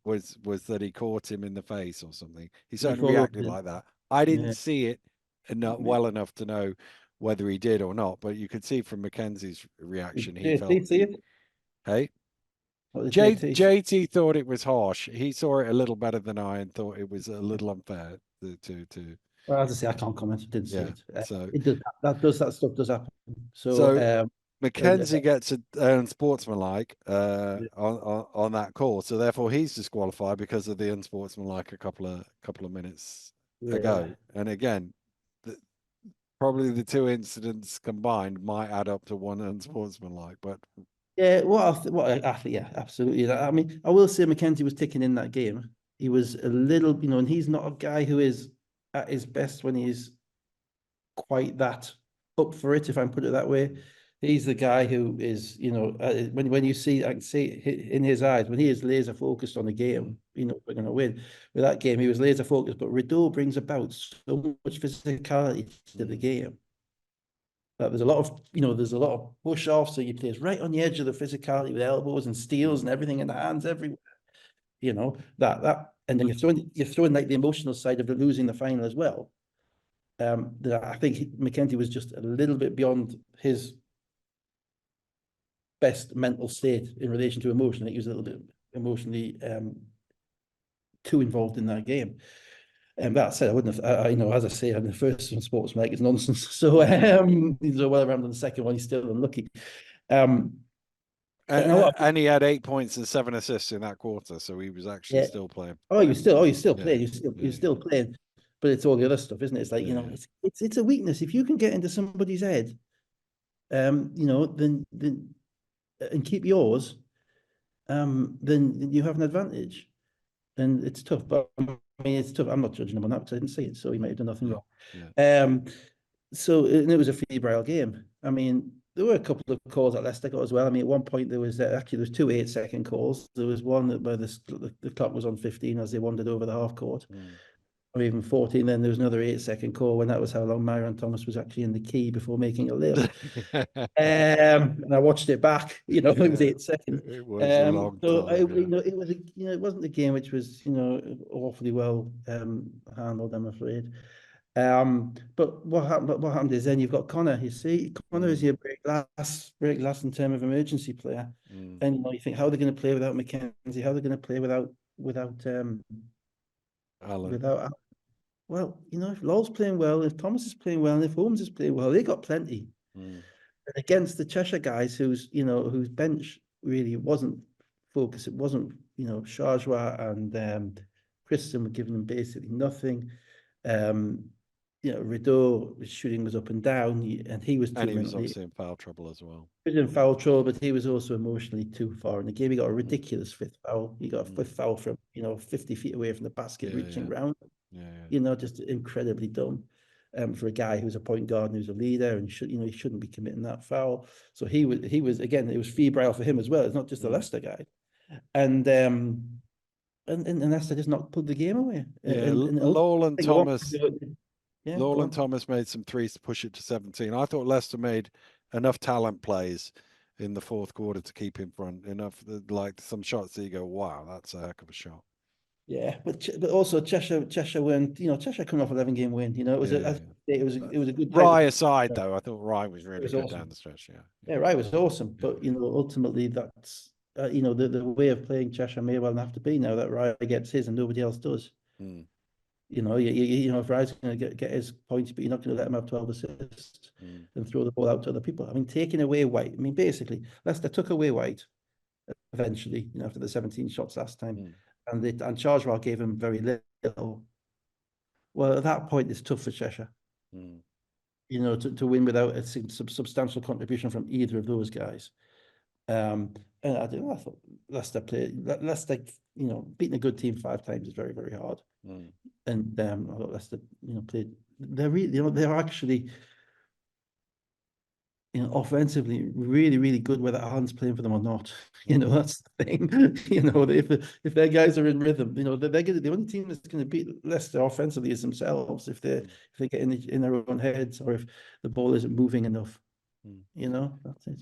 was that he caught him in the face or something. He certainly reacted like that. I didn't see it well enough to know whether he did or not, but you could see from Mackenzie's reaction he felt. See it? Hey, JT thought it was harsh. He saw it a little better than I and thought it was a little unfair to. Well, as I say, I can't comment. I didn't see it. So it does that stuff does happen. So Mackenzie gets an unsportsmanlike on that call, so therefore he's disqualified because of the unsportsmanlike a couple of minutes ago. And again, probably the two incidents combined might add up to one unsportsmanlike, but Yeah, yeah, absolutely. I mean, I will say Mackenzie was ticking in that game. He was a little, and he's not a guy who is at his best when he's quite that up for it, if I can put it that way. He's the guy who is, when you see, I can see it in his eyes when he is laser focused on the game. We're going to win. With that game, he was laser focused, but Rideau brings about so much physicality to the game. There's a lot of, there's a lot of push off, so he plays right on the edge of the physicality with elbows and steals and everything in the hands everywhere. And then you're throwing like the emotional side of losing the final as well. That I think Mackenzie was just a little bit beyond his best mental state in relation to emotion. I think he was a little bit emotionally too involved in that game. And that said, I wouldn't have, as I say, I'm the first one sports make it's nonsense. So, whether I'm on the second one, he's still unlucky. And he had 8 points and 7 assists in that quarter, so he was actually still playing. You're still playing. You're still playing, but it's all the other stuff, isn't it? It's like it's a weakness if you can get into somebody's head, then and keep yours, then you have an advantage, and it's tough. But I mean, it's tough. I'm not judging him on that because I didn't see it, so he might have done nothing wrong. So and it was a febrile game. I mean, there were a couple of calls that Leicester got as well. I mean, at one point there was 2 8-second calls. There was one where the clock was on 15 as they wandered over the half court, or even 14. Then there was another 8-second call when that was how long Myron Thomas was actually in the key before making a layup. And I watched it back. It was 8 seconds. It was a long time. It was it wasn't a game which was awfully well handled, I'm afraid. But what happened is then you've got Connor. You see, Connor is your break glass in terms of emergency player. And you think, how are they going to play without Mackenzie? How are they going to play without Alan? Well, if Lowell's playing well, if Thomas is playing well, and if Holmes is playing well, they got plenty. And against the Cheshire guys, whose bench really wasn't focused. It wasn't Shajwa and Christian were giving them basically nothing. Rideau shooting was up and down, and he was obviously in foul trouble as well. He was in foul trouble, but he was also emotionally too far in the game. He got a ridiculous fifth foul. He got a fifth foul from 50 feet away from the basket, reaching round. Just incredibly dumb. For a guy who's a point guard and who's a leader, and he shouldn't be committing that foul. So he was again, it was febrile for him as well. It's not just the Leicester guy, and Leicester just not pulled the game away. Lowell and Thomas made some threes to push it to 17. I thought Leicester made enough talent plays in the fourth quarter to keep in front. Enough, like some shots that you go, wow, that's a heck of a shot. Yeah, but also Cheshire weren't, Cheshire coming off 11-game win. It was it was a good. Rye aside, though, I thought Rye was really good down the stretch. Yeah, Rye was awesome, but ultimately that's the way of playing Cheshire may well have to be now that Rye gets his and nobody else does. If Rye's going to get his points, but you're not going to let him have 12 assists and throw the ball out to other people. I mean, taking away White. I mean, basically, Leicester took away White eventually. After the 17 shots last time. And Chargewell gave him very little. Well, at that point, it's tough for Cheshire. To win without a substantial contribution from either of those guys. And I thought Leicester beating a good team 5 times is very, very hard. And I thought Leicester, played. They're actually, offensively really, really good whether Alan's playing for them or not. That's the thing. If their guys are in rhythm, the only team that's going to beat Leicester offensively is themselves if they get in their own heads or if the ball isn't moving enough. That's it.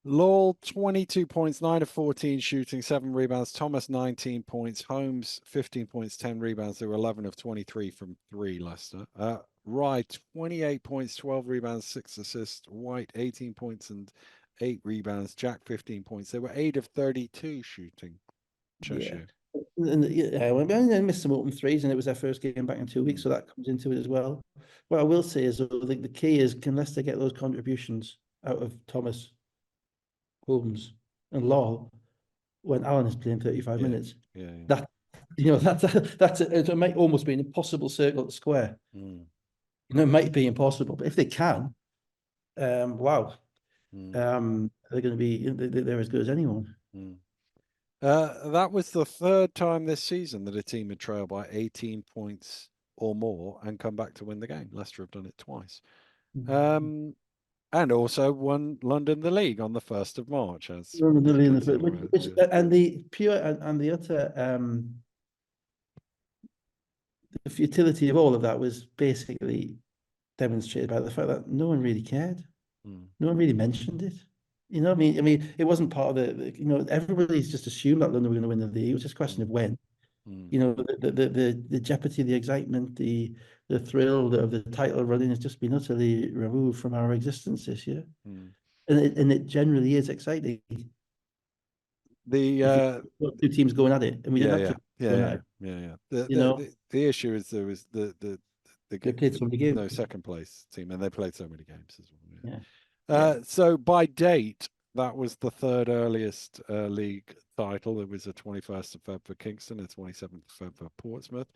Lowell, 22 points, 9 of 14 shooting, 7 rebounds. Thomas, 19 points. Holmes, 15 points, 10 rebounds. They were 11 of 23 from 3, Leicester. Rye, 28 points, 12 rebounds, 6 assists. White, 18 points and 8 rebounds. Jack, 15 points. They were 8 of 32 shooting. Cheshire. And missed some open threes, and it was their first game back in 2 weeks, so that comes into it as well. What I will say is, the key is, can Leicester get those contributions out of Thomas, Holmes, and Lowell when Alan is playing 35 minutes? That it might almost be an impossible circle to square. it might be impossible, but if they can, wow, Mm, they're going to be they're as good as anyone. mm. That was the third time this season that a team had trailed by 18 points or more and come back to win the game. Leicester have done it twice. Um, and also won London the league on the 1st of March, as we mentioned. So, And the pure and the utter the futility of all of that was basically demonstrated by the fact that no one really cared. mm, No one really mentioned it. You know, I mean, it wasn't part of everybody's just assumed that London were going to win the league. It was just a question mm, of when. mm, You know, the jeopardy, the excitement, the thrill of the title running has just been utterly removed from our existence this year. mm. And it generally is exciting The if you got two teams going at it, and we didn't Yeah, have yeah, two yeah, going yeah, at it. yeah, yeah. The You the know, the, the issue is there was they played so many games. no second place team, and they played so many games as well. Yeah. Yeah, yeah. So by date, that was the third earliest league title. It was the 21st of Feb for Kingston, the 27th of Feb for Portsmouth.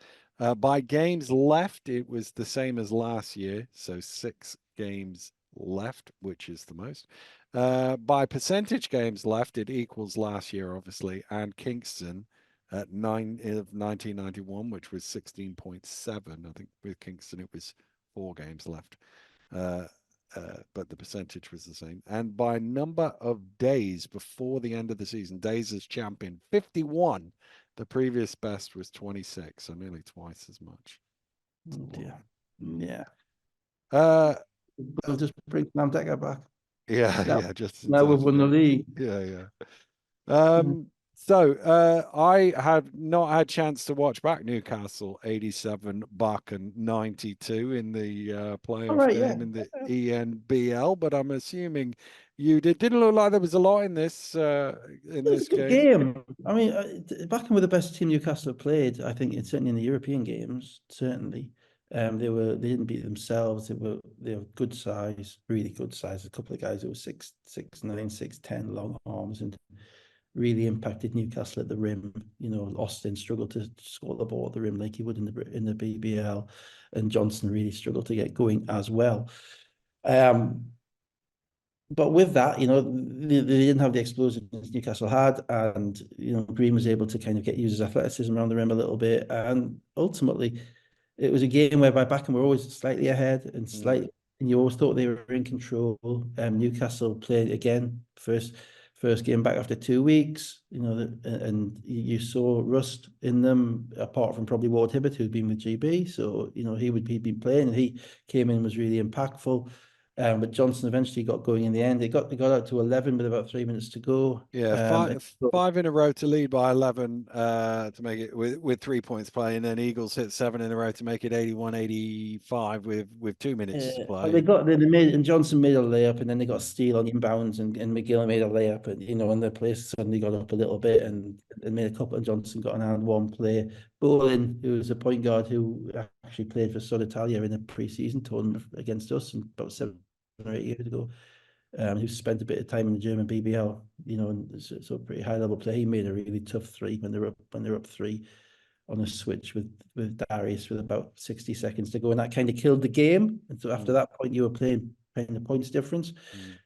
By games left, it was the same as last year, so 6 games left, which is the most. By percentage games left, it equals last year, obviously, and Kingston at 1991, which was 16.7. I think with Kingston, it was 4 games left. Uh, but the percentage was the same. And by number of days before the end of the season, days as champion, 51. The previous best was 26, so nearly twice as much. It's a lot. Yeah, yeah. Uh, We'll just bring Sam Decker back. yeah, Now, yeah, just in now we've time. won the league. Yeah, yeah. Mm. So I have not had chance to watch back Newcastle 87, Bakken 92 in the All playoff right, yeah. game in the ENBL, but I'm assuming you did. Didn't look like there was a lot in It was a this good game. game. I mean, Bakken were the best team Newcastle have played. I think it's certainly in the European games. Certainly, they didn't beat themselves. They were good size, really good size. A couple of guys who were 6'9", 6'10", long arms, and really impacted Newcastle at the rim. You know, Austin struggled to score the ball at the rim like he would in the BBL, and Johnson really struggled to get going as well. But with that, they didn't have the explosions Newcastle had, and Green was able to kind of use his athleticism around the rim a little bit, and ultimately, it was a game whereby Bakken were always slightly ahead Mm, and you always thought they were in control. Newcastle played again first game back after 2 weeks, and you saw rust in them, apart from probably Ward Hibbert, who'd been with GB, so he'd been playing, and he came in, was really impactful. But Johnson eventually got going in the end. They got out to 11 with about 3 minutes to go. yeah, five in a row to lead by 11 to make it with 3 points play, and then Eagles hit 7 in a row to make it 81-85 with 2 minutes to They play. got they made and Johnson made a layup, and then they got a Mm, steal on inbounds, and McGill made a layup, and the place suddenly got up a little bit, and made a couple. And Johnson got an and one play. Bolin, who was a point guard who actually played for Sud Italia in a pre-season tournament against us about seven mm, or 8 years ago, who spent a bit of time in the German BBL, and so pretty high level play. He made a really tough three when they're up three on a switch with Darius with about 60 seconds to go, and that kind of killed the game. And so after mm, that point, you were playing the points difference. mm,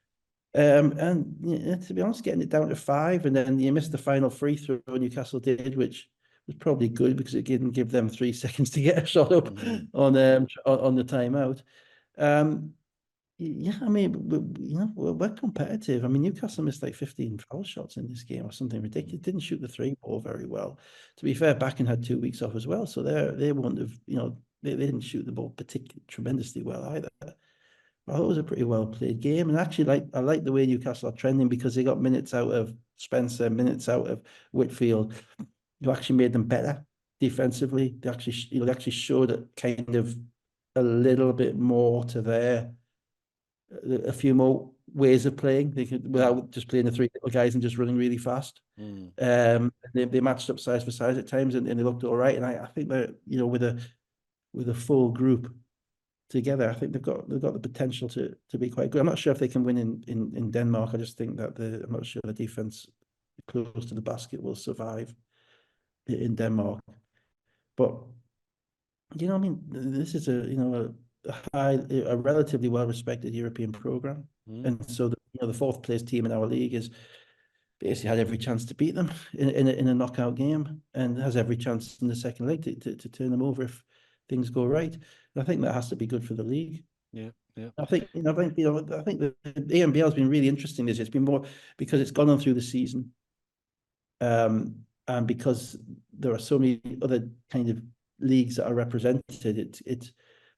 And to be honest, getting it down to 5, and then you missed the final free throw Newcastle did, which was probably good because it didn't give them 3 seconds to get a shot up mm, on the timeout. Um, yeah, I mean, we're competitive. I mean, Newcastle missed like 15 foul shots in this game or something ridiculous. Didn't shoot the three ball very well. To be fair, Bakken had 2 weeks off as well, so they wouldn't have, they didn't shoot the ball particularly tremendously well either. Well, it was a pretty well played game, and actually, I like the way Newcastle are trending because they got minutes out of Spencer, minutes out of Whitfield, who actually made them better defensively. They actually showed it kind of a little bit more to a few more ways of playing. They could mm, without just playing the three little guys and just running really fast. mm, They matched up size for size at times, and they looked all right. And I think that with a full group together, I think they've got the potential to be quite good. I'm not sure if they can win in Denmark. I just think that I'm not sure the defense close to the basket will survive in Denmark. But I mean, this is a relatively well-respected European program. Mm. And so the fourth place team in our league is basically had every chance to beat them in a knockout game, and has every chance in the second leg to turn them over if things go right. And I think that has to be good for the league. Yeah, yeah. I think the AMBL has been really interesting this year. It's been more because it's gone on through the season, and because there are so many other kind of leagues that are represented. It's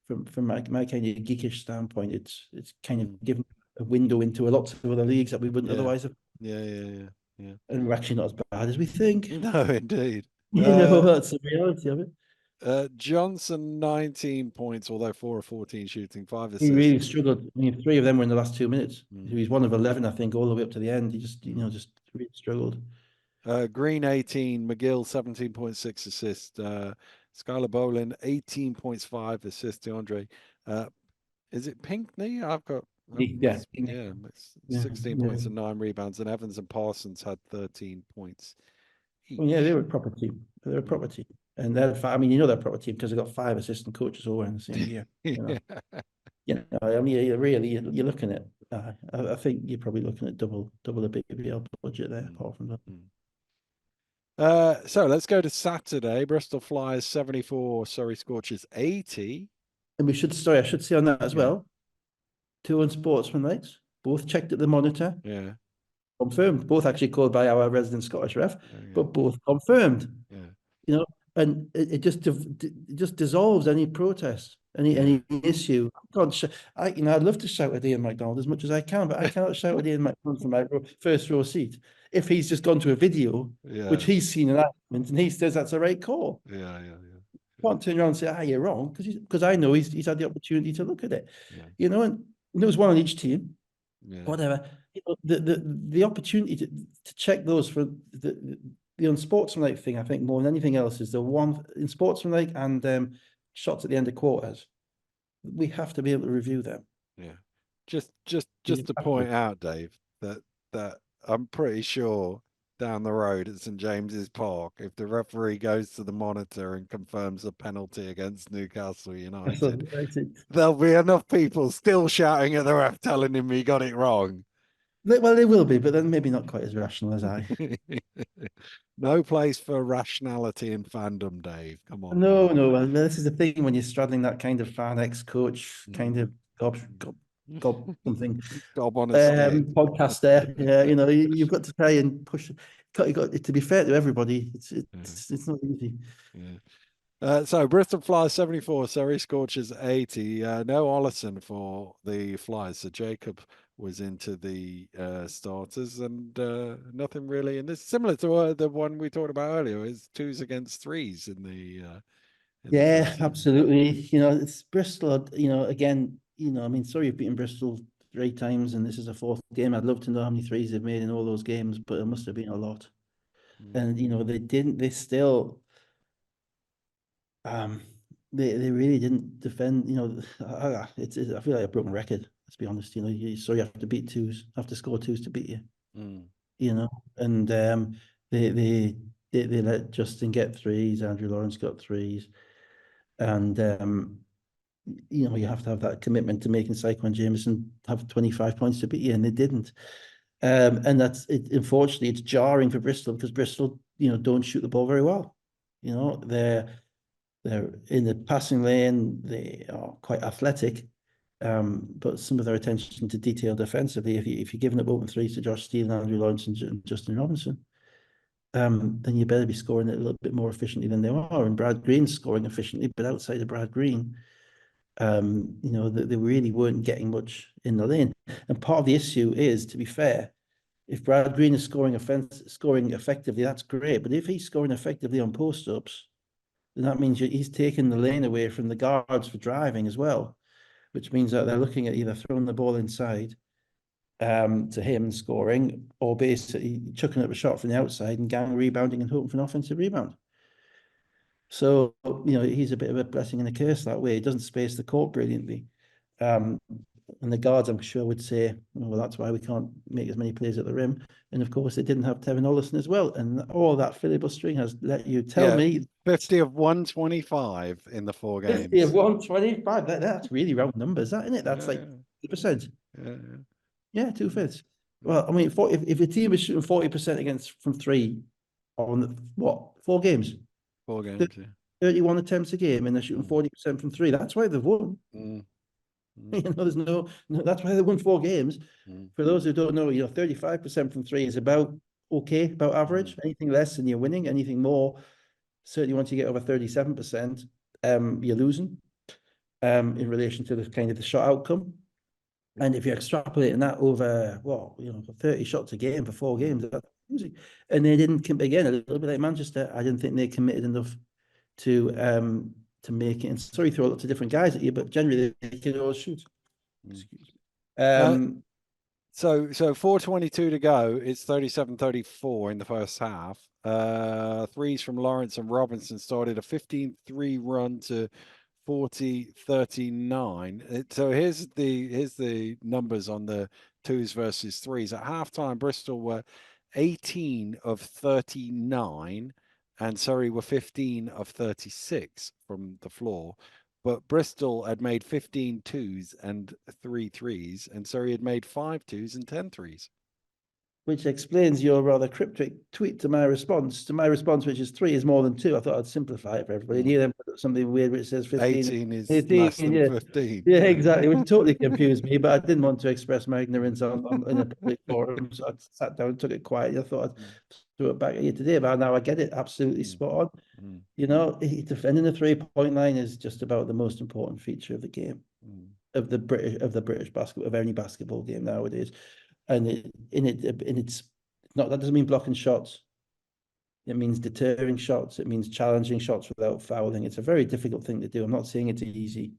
from my kind of geekish standpoint, it's kind of Mm. given a window into a lot of other leagues that we wouldn't Yeah, otherwise have, yeah, yeah, yeah, and we're actually not as bad as we think. yeah. No, indeed. That's the reality of it. Johnson, 19 points, although 4 of 14 shooting, 5 He assists. really struggled. I mean, three of them were in the last 2 minutes. Mm. He's one of 11, I think, all the way up to the end. He just, Mm. just really struggled. Green, 18, McGill, 17.6 assists. Skylar Bolin, 18 points, 5 assists. DeAndre, uh, is it Pinkney? I've got, Yeah, yeah, yeah, 16 yeah. points and 9 rebounds. And Evans and Parsons had 13 points Well, yeah, they each. were a proper team. They were a Mm. proper team. And I mean, they're a proper team because they got 5 assistant coaches all in the same year. Yeah. I mean, you're looking at, I think you're probably looking at double the BBL budget there, Mm. apart from that. Mm. So let's go to Saturday. Bristol Flyers 74, Surrey Scorchers 80. And I should say on that as Yeah, well, two unsportsman nights, both checked at the monitor, yeah, confirmed, both actually called by our resident Scottish ref, yeah, but both confirmed. yeah, you know, and it just dissolves any protest, yeah. any issue. God, I'd love to shout at Ian McDonald as much as I can, but I cannot shout at Ian McDonald from my first row seat if he's just gone to a video which Yeah, he's seen an argument and he says that's a right call. yeah, yeah, I can't turn around and say, you're wrong, because I know he's had the opportunity to look at it, yeah, and there was one on each team, yeah, whatever. The opportunity to check those for the unsportsmanlike thing, I think, more than anything else, is the one in sportsmanlike and shots at the end of quarters. We have to be able to review them. yeah. Just You to have to. point out, Dave, that I'm pretty sure down the road at St James's Park, if the referee goes to the monitor and confirms a penalty against Newcastle United, That's it. there'll be enough people still shouting at the ref telling him he got it wrong. Well, they will be, but then maybe not quite as rational as I. No place for rationality in fandom, Dave. Come on now. No. Well, this is the thing when you're straddling that kind of fan ex-coach kind of gob something Gob on a stick. podcast there. Yeah, you've got to try and push. You got to be fair to everybody. It's not easy. Yeah. So Bristol Flyers 74, Surrey Scorchers 80. No Ollison for the Flyers. So Jacob was into the starters and nothing really. And it's similar to the one we talked about earlier. Is twos against threes in the Yeah, first team. absolutely. It's Bristol. Again, I mean, sorry, you've beaten Bristol 3 times, and this is a fourth game. I'd love to know how many threes they've made in all those games, but it must have been a lot. Mm. And they didn't. They still. Um, they really didn't defend. I feel like a broken record. Let's be honest. So you have to beat twos, have to score twos to beat you. Mm. And they let Justin get threes. Andrew Lawrence got threes, and you have to have that commitment to making Saquon Jameson have 25 points to beat you, and they didn't. And that's it. Unfortunately, it's jarring for Bristol because Bristol, don't shoot the ball very well. They're in the passing lane. They are quite athletic, but some of their attention to detail defensively. If you're giving up open threes to Josh Steele, Andrew Lawrence, and Justin Robinson, then you better be scoring it a little bit more efficiently than they are. And Brad Green's scoring efficiently, but outside of Brad Green, they really weren't getting much in the lane. And part of the issue is, to be fair, if Brad Green is scoring effectively, that's great. But if he's scoring effectively on post-ups, then that means he's taking the lane away from the guards for driving as well, which means that they're looking at either throwing the ball inside to him scoring, or basically chucking up a shot from the outside and gang rebounding and hoping for an offensive rebound. So, he's a bit of a blessing and a curse that way. He doesn't space the court brilliantly. And the guards, I'm sure, would say, well, that's why we can't make as many plays at the rim. And of course, they didn't have Tevin Ollison as well. And all that filibustering has let you tell me 50 of 125 in the 4 50 of games. 125. That's really round numbers, that, isn't it? That's Yeah, like 2%. yeah, Yeah, 2/5. yeah. Well, I mean, if a team is shooting 40% against from three on what, 4 games, 4 games, yeah. 31 attempts a game, and they're shooting Mm, 40% from three, that's why they've won. mm, mm, You know, there's no, that's why they won 4 games. mm, For those who don't know, 35% from three is about okay, about average. mm, Anything less and you're winning, anything more, certainly once you get over 37%, you're losing in relation to the kind of the shot outcome. And if you're extrapolating that over, 30 shots a game for 4 games, mm, that's losing. And they didn't commit again, a little bit like Manchester. I didn't think they committed enough to make it. And sorry, throw lots of different guys at you, but generally they can all shoot. mm. Excuse me. So 4:22 to go. It's 37-34 in the first half. Threes from Lawrence and Robinson started a 15-3 run to 40-39. So here's the numbers on the twos versus threes. At halftime, Bristol were 18 of 39 and Surrey were 15 of 36 from the floor. But Bristol had made 15 twos and 3 threes, and Surrey had made 5 twos and 10 threes. Which explains your rather cryptic tweet to my response. To my response, which is 3 is more than 2. I thought I'd simplify it for everybody. And you then put something weird which says 15. 18 is 18, less than yeah. 15. Yeah, exactly. Which totally confused me, but I didn't want to express my ignorance in a public forum. So I sat down and took it quietly. I thought I'd throw it back at you today, but now I get it absolutely spot on. Defending the 3-point line is just about the most important feature of the game, of the British basketball, of any basketball game nowadays. And it's not, that doesn't mean blocking shots. It means deterring shots. It means challenging shots without fouling. It's a very difficult thing to do. I'm not saying it's easy,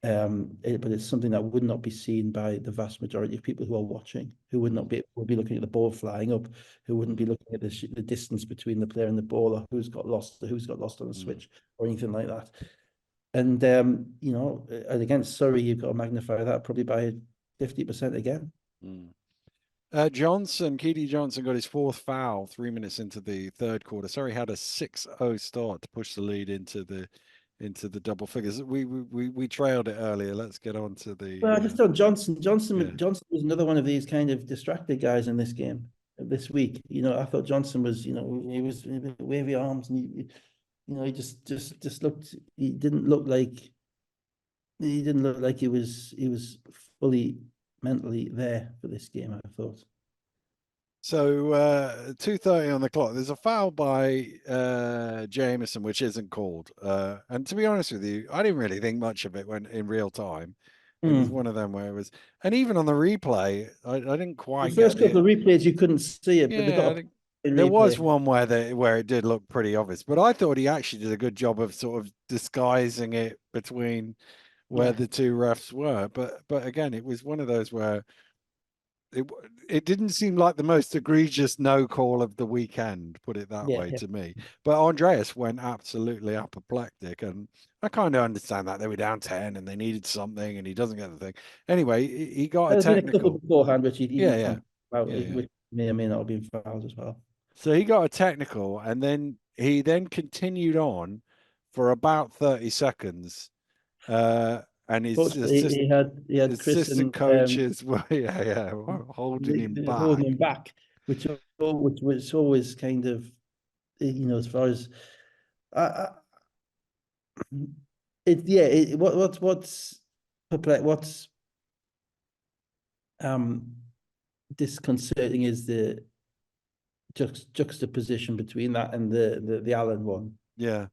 but it's something that would not be seen by the vast majority of people who are watching, who would be looking at the ball flying up, who wouldn't be looking at the distance between the player and the ball, or who's got lost on a switch or anything like that. And and against Surrey, you've got to magnify that probably by 50% again. Keedy Johnson got his 4th foul 3 minutes into the third quarter. Surrey had a 6-0 start to push the lead into the double figures. We trailed it earlier. Let's get on to the. Well, I just thought Johnson Yeah. was another one of these kind of distracted guys in this game this week. I thought Johnson was, he was a bit wavy arms, and he just looked. He didn't look like he was fully mentally there for this game, I thought. So 2:30 on the clock. There's a foul by Jameson, which isn't called. And to be honest with you, I didn't really think much of it when in real time. It was one of them where it was, and even on the replay, I didn't The quite first get couple it. of replays you couldn't see it, but they Yeah, got I a think in there was replay. one where it did look pretty obvious, but I thought he actually did a good job of sort of disguising it between where the two refs were. But again, it was one of those where it didn't seem like the most egregious no call of the weekend, put it that way to me. But Andreas went absolutely apoplectic, and I kind of understand that they were down 10 and they needed something, and he doesn't get the thing. Anyway, he got a There's been a couple technical. beforehand which he Yeah, didn't yeah, come out, yeah. which may or may not have been fouls as well. So he got a technical, and then he continued on for about 30 seconds. And his He had Chris assistant and coaches were holding him back. holding him back, which was always kind of, as far as I what's disconcerting is the juxtaposition between that and the Allen one. Yeah.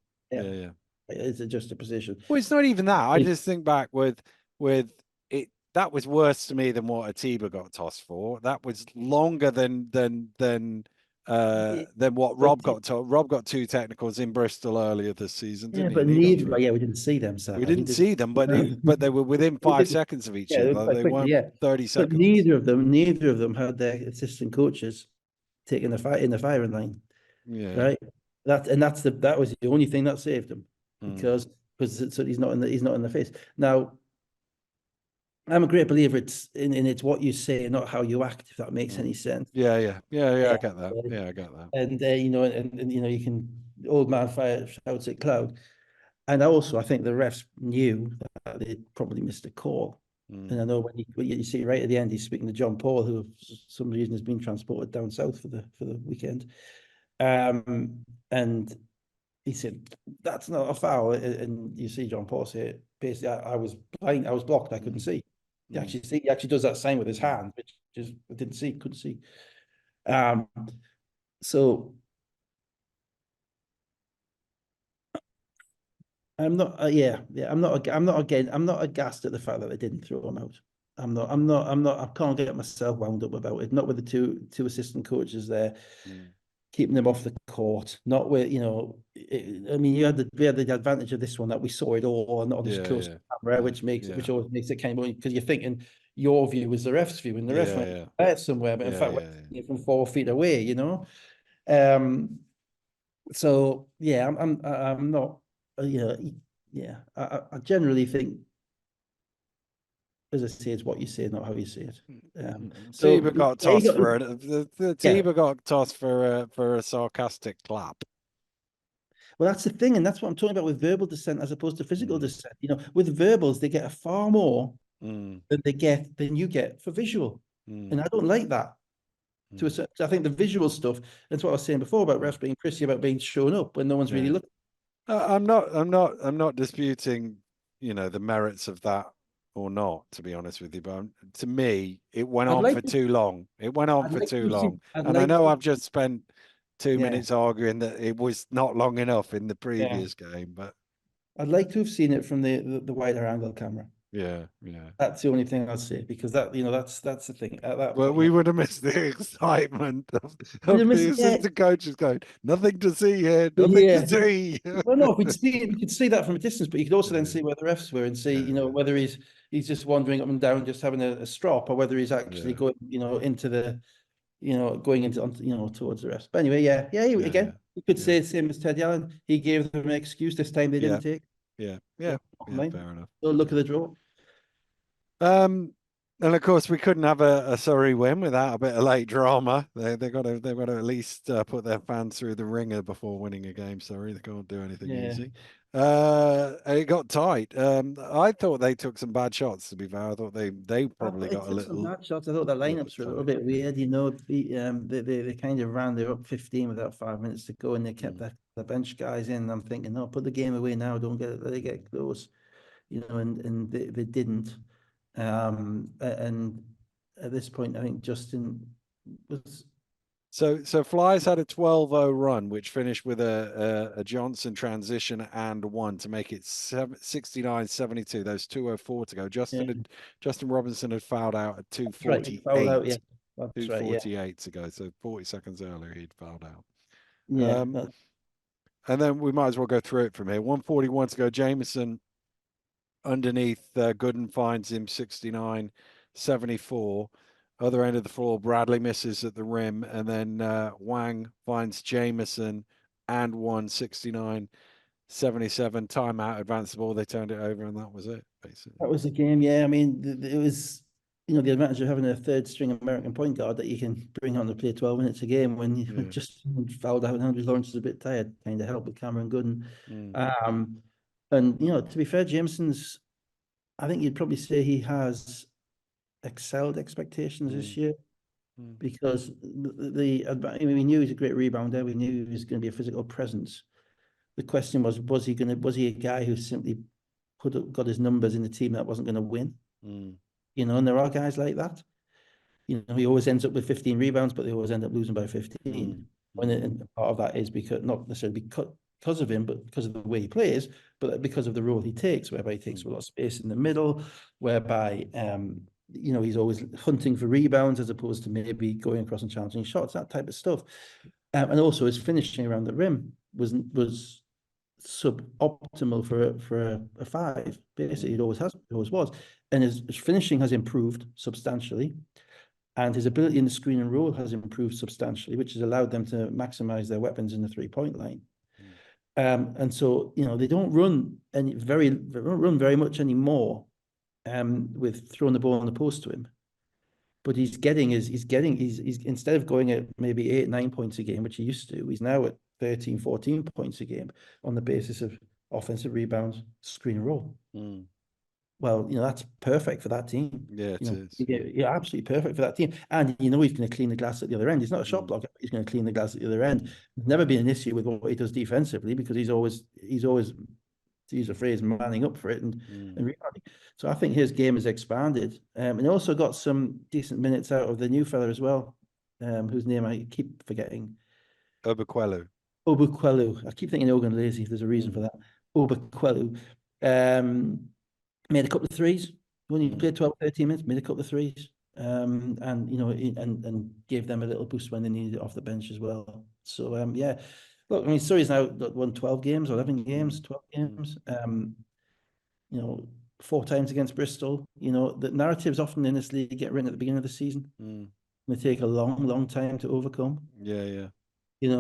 It's a juxtaposition. Well, it's not even that. I just think back with it. That was worse to me than what Atiba got tossed for. That was longer than what Rob got. Rob got 2 technicals in Bristol earlier this season, didn't he? But And he got neither. 3. Yeah, we didn't see them, We sadly. didn't see them, but they were within 5 seconds of each Yeah, other. quite They quickly, weren't 30 But seconds. neither of them had their assistant coaches taking the fight in the firing line. Yeah. Right. That was the only thing that saved him, because so he's not in the face. Now, I'm a great believer in it's what you say, not how you act, if that makes any sense. Yeah, yeah, Yeah. I get that. Yeah, I get that. And you can old man fire shouts at cloud. And also, I think the refs knew that they probably missed a call. And Mm, I know when you see right at the end, he's speaking to John Paul, who for some reason has been transported down south for the weekend. And he said, "That's not a foul." And you see John Paul say, basically, I was blind, I was blocked, I couldn't mm, see. mm, He actually does that sign with his mm, hand, which just I didn't see, couldn't see. Um, so I'm not, I'm not aghast at the fact that they didn't throw him out. I can't get myself wound up about it. Not with the two assistant coaches there, mm. keeping them off the court. Not with, I mean, we had the advantage of this one that we saw it all and not as Yeah, close yeah, to camera, yeah, yeah, which always makes it kind of, because you're thinking your view is the ref's view, and the ref yeah, went yeah, there somewhere, but in yeah, fact, yeah, we're from 4 feet away. Um, so yeah, I'm not, yeah. I generally think, as I say, it's what you say, not how you say it. So Tiba got yeah, tossed for the yeah. Tiba got tossed for a sarcastic clap. Well, that's the thing, and that's what I'm talking about with verbal dissent as opposed to physical Mm, dissent. With verbals, they get a far more mm, than you get for visual, mm, and I don't like that. mm, I think the visual stuff. That's what I was saying before about mm. refs being prissy about being shown up when no one's really Yeah. looking. I'm not disputing, the merits of that or not, to be honest with you. But to me, it went I'd on like for to. too long. It went on I'd for like too to see. long. I'd And I like know to. I've just spent two Yeah, minutes arguing that it was not long enough in the yeah. previous game, but I'd like to have seen it from the wider angle camera. yeah, yeah. That's the only thing I'll say, because that's the thing at that Well, point. we would have missed the excitement We'd of have the missed, yeah, assistant coaches going, nothing to see here, nothing to yeah. see. Well, no, we could see that from a distance, but you could also then Yeah, see where the refs were and see, yeah, yeah, whether he's just wandering up and down, just having a strop, or whether he's actually yeah, going, into going towards the refs. But anyway, yeah, yeah. yeah, Again, yeah, you could yeah, say the same as Ted Allen. He gave them an excuse this time they yeah, didn't take. yeah, yeah, So, yeah, fair enough. so look Yeah. at the draw. Um, and of course we couldn't have a Surrey win without a bit of late drama. They got to at least put their fans through the ringer before winning a game. Surrey, they can't do anything Yeah. easy. And it got tight. I thought they took some bad shots. To be fair, I thought they I probably thought it got took some bad shots. I thought the a little bit lineups were a little tight. bit weird. They kind of ran. They were up 15 without 5 minutes to go, and they kept Mm. the bench guys in. I'm thinking, no, put the game away now. Don't let it get close, and they didn't. And at this point, I think Justin was, So Flyers had a 12-0 run, which finished with a Johnson transition and one to make it 69-72. Those 2:04 to go. yeah, Justin Robinson had fouled out at that's right. He fouled out. Yeah, 2:48, that's right. Yeah, 2:48 to go. So 40 seconds earlier he'd fouled out. yeah. Um, and then we might as well go through it from here. 141 to go. Jameson underneath Gooden finds him 69-74. Other end of the floor, Bradley misses at the rim, and then Wang finds Jameson and won 69-77. Timeout, advanced the ball, they turned it over, and that was it, basically. That was the game. Yeah, I mean, it was, the advantage of having a third string American point guard that you can bring on to play 12 minutes a game when you Yeah. just fouled out and Andrew Lawrence is a bit tired, kind of helped with Cameron Gooden. Mm, Um, and to be fair, Jameson's, I think you'd probably say he has excelled expectations this mm, year, mm, because I mean, we knew he was a great rebounder. We knew he was going to be a physical presence. The question was he a guy who simply got his numbers in the team that wasn't going to win? mm, And there are guys like that. He always ends up with 15 rebounds, but they always end up losing by mm, 15. mm, And part of that is because, not necessarily because of him, but because of the way he plays, but because of the role he takes, whereby he takes mm, a lot of space in the middle, whereby he's always hunting for rebounds as opposed to maybe going across and challenging shots, that type of stuff. And also his finishing around the rim was suboptimal for a five. Basically, mm, it always was. And his finishing has improved substantially, and his ability in the screen and roll has improved substantially, which has allowed them to maximize their weapons in the 3-point line. mm, And so, they don't run very much anymore. with throwing the ball on the post to him. But he's instead of going at maybe 8, 9 points a game, which he used to, he's now at 13, 14 points a game on the basis of offensive rebounds, screen and roll. Well, that's perfect for that team. Yeah, it is. Yeah, absolutely perfect for that team. And he's going to clean the glass at the other end. He's not a shot blocker. He's going to clean the glass at the other end. There's never been an issue with what he does defensively because he's always, to use a phrase, manning up for it and rebounding. So I think his game has expanded. And he also got some decent minutes out of the new fella as well, whose name I keep forgetting. Obukwelu. I keep thinking Ogun Lazy. There's a reason for that. Obukwelu. Made a couple of threes. Only played 12, 13 minutes, made a couple of threes. And and gave them a little boost when they needed it off the bench as well. So yeah. Look, I mean, Surrey's now won 12 games or 11 games, 12 games. 4 times against Bristol. The narratives often in this league get written at the beginning of the season. They take a long, long time to overcome. Yeah.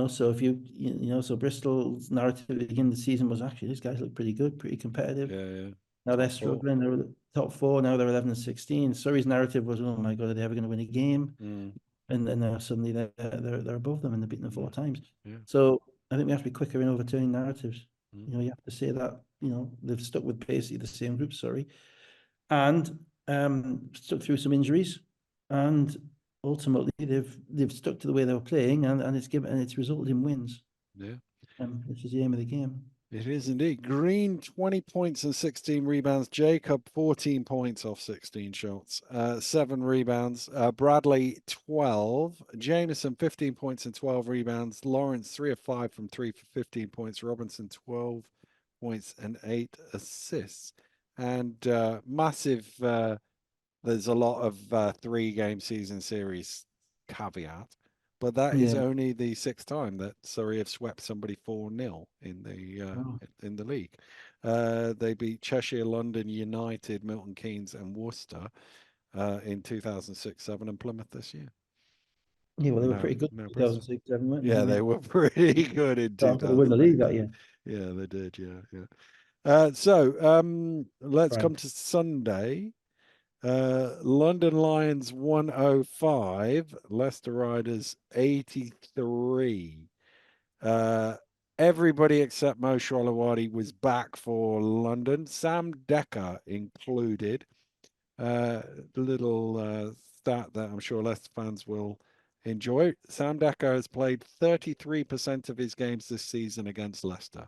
So if so Bristol's narrative at the beginning of the season was actually these guys look pretty good, pretty competitive. Yeah. Now they're struggling. They were the top 4. Now they're 11 and 16. Surrey's narrative was, oh my God, are they ever going to win a game? And then now suddenly they're above them and they're beaten them 4 times. Yeah. So I think we have to be quicker in overturning narratives. You have to say that they've stuck with basically the same group, sorry, and stuck through some injuries, and ultimately they've stuck to the way they were playing, and it's resulted in wins. Yeah, which is the aim of the game. It is indeed. Green, 20 points and 16 rebounds. Jacob, 14 points off 16 shots, 7 rebounds. Bradley, 12. Jameson, 15 points and 12 rebounds. Lawrence, 3 of 5 from 3 for 15 points. Robinson, 12 points and 8 assists. And massive, there's a lot of 3-game season series caveat. But that is only the 6th time that Surrey have swept somebody 4-0 in the league. They beat Cheshire, London United, Milton Keynes, and Worcester in 2006-07, and Plymouth this year. Yeah, well, they were pretty good in 2006-07, weren't they? Yeah, they were pretty good in 2006. They won the league that year. Yeah, they did. Yeah. So let's come to Sunday. London Lions 105, Leicester Riders 83. Everybody except Mo Sholawadi was back for London. Sam Decker included. Little stat that I'm sure Leicester fans will enjoy. Sam Decker has played 33% of his games this season against Leicester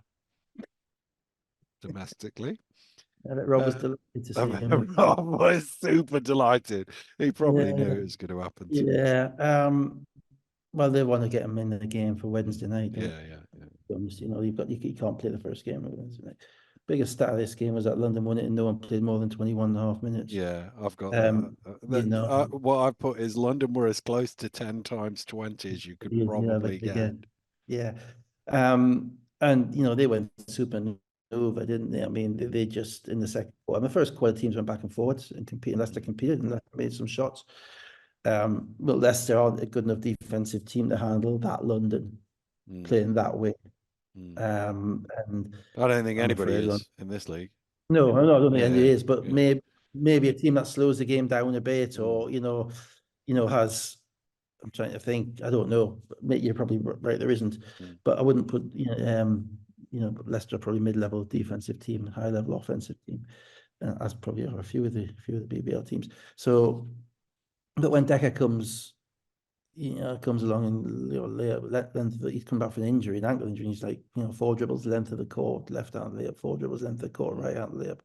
domestically. Rob was delighted to see him. Rob was super delighted. He probably knew it was going to happen. Yeah. Well, they want to get him in the game for Wednesday night. Yeah. You can't play the first game on Wednesday night. Biggest stat of this game was that London won it and no one played more than 21.5 minutes. Yeah, I've got that. What I've put is London were as close to 10 times 20 as you could probably get. Yeah. And they went super over, didn't they? I mean, they just in the second quarter. In the first quarter, teams went back and forwards and competed. Leicester competed and Leicester made some shots. But Leicester aren't a good enough defensive team to handle that London playing that way. And I don't think anybody is in this league. No, I don't think anybody is. But maybe a team that slows the game down a bit, or has. I'm trying to think. I don't know. You're probably right. There isn't, but I wouldn't put Leicester are probably mid-level defensive team, high-level offensive team, as probably are a few of the BBL teams. So, but when Decker comes along and he's come back from an injury, an ankle injury, and he's like 4 dribbles length of the court, left hand layup, 4 dribbles length of the court, right hand layup,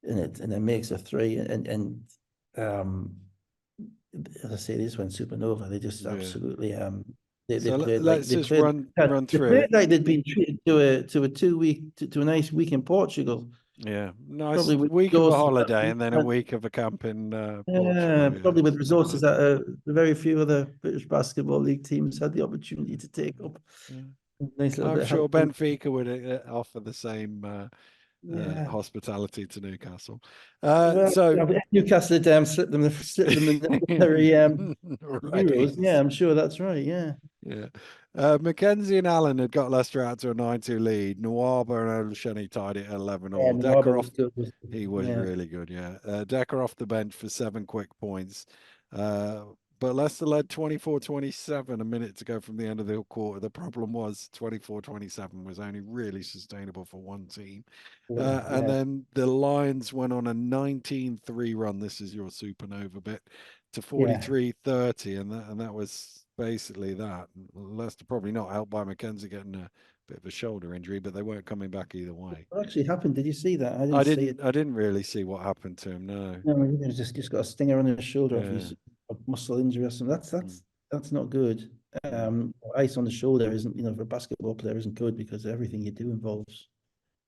and then makes a 3, and as I say, they just went supernova. They just absolutely They played let's just run through. They played like they'd been treated to a 2-week to a nice week in Portugal. Yeah, nice week of a holiday and then a week of a camp in Portugal. Probably with resources that very few other British Basketball League teams had the opportunity to take up. Yeah. Nice little I'm bit sure of help. Benfica would offer the same Yeah. hospitality to Newcastle. Well, So if Newcastle slipped them the necessary Euros. Yeah, ratings. I'm sure that's right. Yeah. Yeah. Mackenzie and Allen had got Leicester out to a 9-2 lead. Nawaba and Elsheny tied it at 11 Yeah, all. the Decker Wobble off, was good. he was Yeah. really good, yeah. Decker off the bench for 7 quick points. Uh, but Leicester led 24-27 a minute to go from the end of the quarter. The problem was 24-27 was only really sustainable for one team. And Yeah. then the Lions went on a 19-3 run. This is your supernova bit to Yeah. 43-30, and that was basically that. Leicester probably not helped by Mackenzie getting a bit of a shoulder injury, but they weren't coming back either way. What actually happened? Did you see that? I didn't see it. I didn't really see what happened to him. No. No, he was just got a stinger on his shoulder off Yeah. his muscle injury or something. Mm, That's not good. mm, Ice on the shoulder isn't, for a basketball player isn't good because everything you do involves,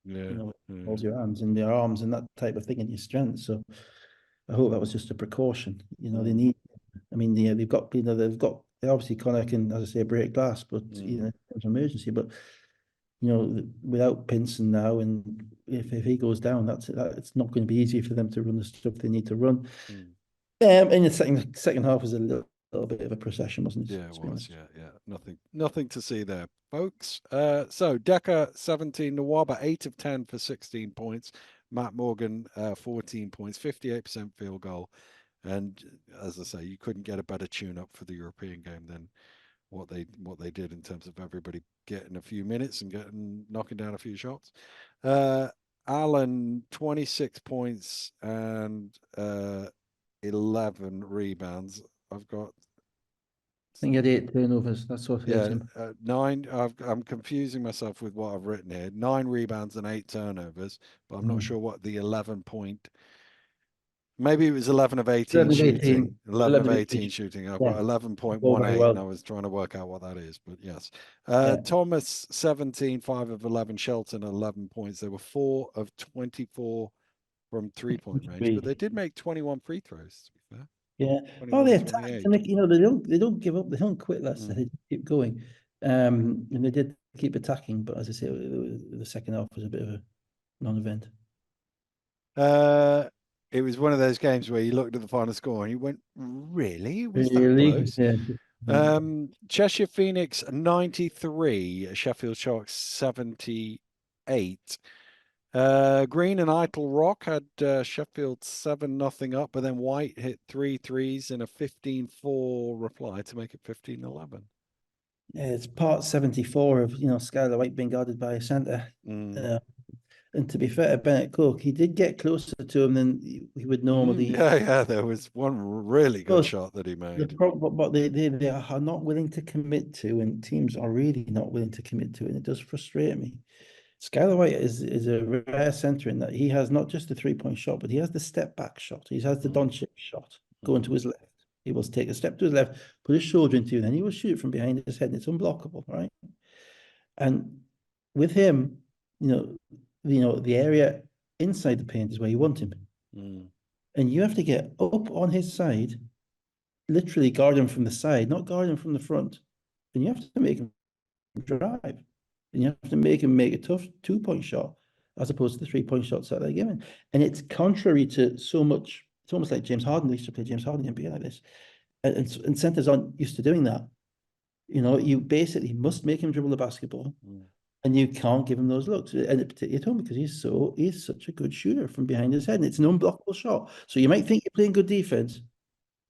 yeah. involves Yeah. your hands and your arms and that type of thing and your strength. So I hope that was just a precaution. They Mm, need. I mean, they obviously Connor can, as I say, break glass, but mm, it's an emergency. But without Pinson now, and if he goes down, it's not going to be easy for them to run the stuff they need to run. mm. And the second half was a little bit of a procession, wasn't it? Yeah, it To be was. honest. Yeah, yeah. Nothing to see there, folks. So Decker 17, Nawaba 8 of 10 for 16 points. Matt Morgan 14 points, 58% field goal. And as I say, you couldn't get a better tune up for the European game than what they did in terms of everybody getting a few minutes and knocking down a few shots. Allen 26 points and 11 rebounds. I've got I think he had 8 turnovers. That's what hurt yeah, him. 9. I'm confusing myself with what I've written here. 9 rebounds and 8 turnovers, but I'm not Mm. sure what the 11 point. Maybe it was 11 of 18 11 of shooting. 18. 11 of 11 of 18 18. shooting. I've Yeah. got Go very 11.18, and I well. was trying to work out what that is, but yes. Yeah. Thomas 17, 5 of 11. Shelton 11 points. They were 4 of 24 from 3-point range, but they did make 21 free throws, to be fair. Yeah. Oh, 21 they of attack to 28. make, they don't give up, they don't quit, Leicester. Mm. They keep going. And they did keep attacking, but as I say, the second half was a bit of a non-event. It was one of those games where you looked at the final score and you went, really? Was that Really? close? Yeah. Cheshire Phoenix 93, Sheffield Sharks 78. Green and Ital Rock had Sheffield 7-0 up, but then White hit 3 threes in a 15-4 reply to make it 15-11. Yeah, it's part 74 of, Skylar White being guarded by a centre. Mm. And to be fair to Bennett Cook, he did get closer to him than he would normally. Yeah, yeah, there was one really good But shot that he the made. problem, what they are not willing to commit to, and teams are really not willing to commit to it, and it does frustrate me. Skylar White is a rare centre in that he has not just the 3-point shot, but he has the step back shot. He has the Mm. Doncic shot going to his left. He will take a step to his left, put his shoulder into you, and then he will shoot from behind his head, and it's unblockable, right? And with him, the area inside the paint is where you want him. Mm. And you have to get up on his side, literally guard him from the side, not guard him from the front. And you have to make him drive. And you have to make him make a tough 2-point shot as opposed to the 3-point shots that they're given. And it's contrary to so much. It's almost like James Harden. They used to play James Harden in the NBA like this. And centers aren't used to doing that. You basically must make him dribble the basketball. Mm. And you can't give him those looks, and particularly at home because he's such a good shooter from behind his head, and it's an unblockable shot. So you might think you're playing good defense,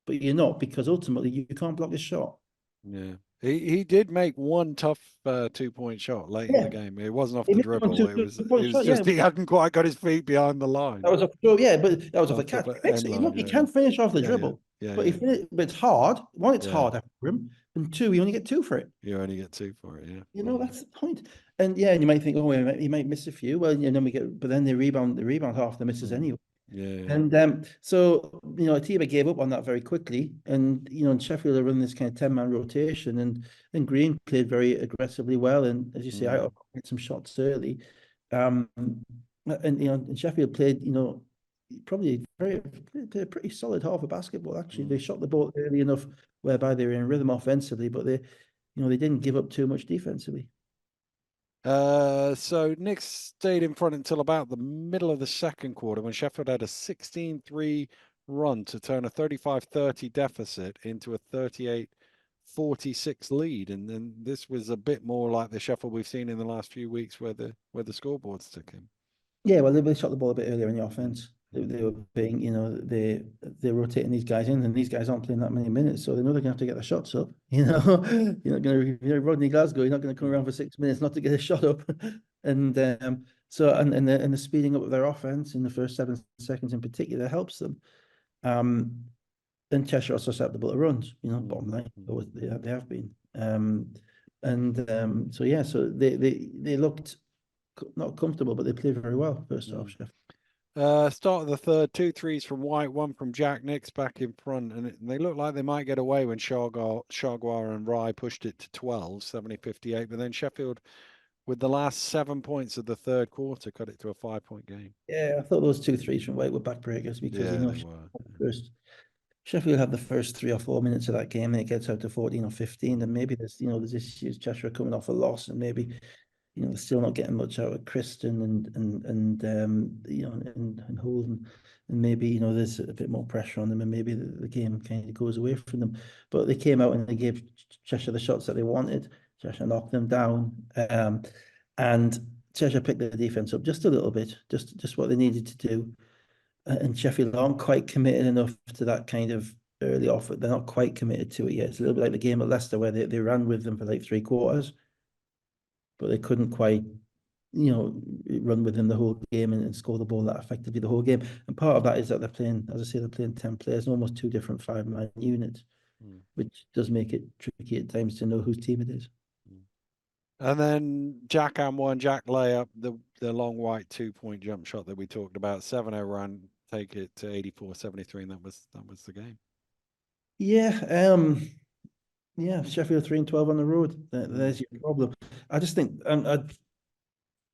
but you're not because ultimately you can't block his shot. Yeah, he did make one tough 2-point shot late in the Yeah, game. It wasn't off he the made one dribble. two, It two, was two-point shot. Yeah, just he hadn't quite got his feet behind the line that was yeah, but that was off the off catch. the He makes end it, line. he Yeah, can finish off the yeah, yeah, dribble, yeah, but yeah, but it's hard. One, it's yeah. hard for him, and two, you only get 2 for it. You only get 2 for it. Yeah, That's the point. And yeah, and you might think, oh, he might miss a few. Well, then but then the rebound half the misses mm. anyway. Yeah, yeah. And so, Atiba gave up on that very quickly. And Sheffield are running this kind of 10-man rotation. And Green played very aggressively well. And as you say, I Mm, hit some shots early. And Sheffield played, probably played a pretty solid half of basketball, actually. They mm. shot the ball early enough whereby they were in rhythm offensively, but they didn't give up too much defensively. So Nick stayed in front until about the middle of the second quarter when Sheffield had a 16-3 run to turn a 35-30 deficit into a 38-46 lead. And then this was a bit more like the Sheffield we've seen in the last few weeks where the scoreboards took him. Yeah, well, they shot the ball a bit earlier in the Mm, offense. They, mm, they were being, they're rotating these guys in, and these guys aren't playing that many minutes, so they know they're going to have to get the shots up. You're not going to, Rodney Glasgow, you're not going to come mm, around for 6 minutes not to get a shot up. And so, and the speeding up of their offense in the first 7 seconds in particular helps them. Um, and Cheshire are susceptible to runs, mm, bottom line. mm, Always they have been. So yeah, so they looked not comfortable, but they played very well first half, mm. Chef. Start of the third, two threes from White, one from Jack Nicks back in front, and they looked like they might get away when Shargwar and Rye pushed it to 12, 70-58, but then Sheffield, with the last 7 points of the third quarter, cut it to a 5-point game. Yeah, I thought those two threes from White were backbreakers because Yeah, they were. first Sheffield had the first 3 or 4 minutes of that game, and it gets out to 14 or 15, Mm, and maybe there's issues. Cheshire coming off a loss, and maybe mm, they're still not getting much out of Kristen and Holden, and maybe there's a bit more pressure on them, and maybe the game kind of goes away from them. But they came out and they gave Cheshire the shots that they wanted. Cheshire knocked them down, and Cheshire picked the defense up just a little bit, just what they needed to do. And Sheffield aren't quite committed enough to that kind of early offer. They're not quite committed to it yet. It's a little bit like the game at Leicester where they ran with them for like 3 quarters, but they couldn't quite, run with them the whole game and score the ball that effectively the whole game. And part of that is that they're playing, as I say, they're playing 10 players, almost two different 5-man units, mm, which does make it tricky at times to know whose team it is. mm. And then Jack and one, Jack layup, the long White 2-point jump shot that we talked about, 7-0 run, take it to 84-73, and that was the game. Yeah, yeah, Sheffield 3-12 on the road. Mm, There's your problem. I just think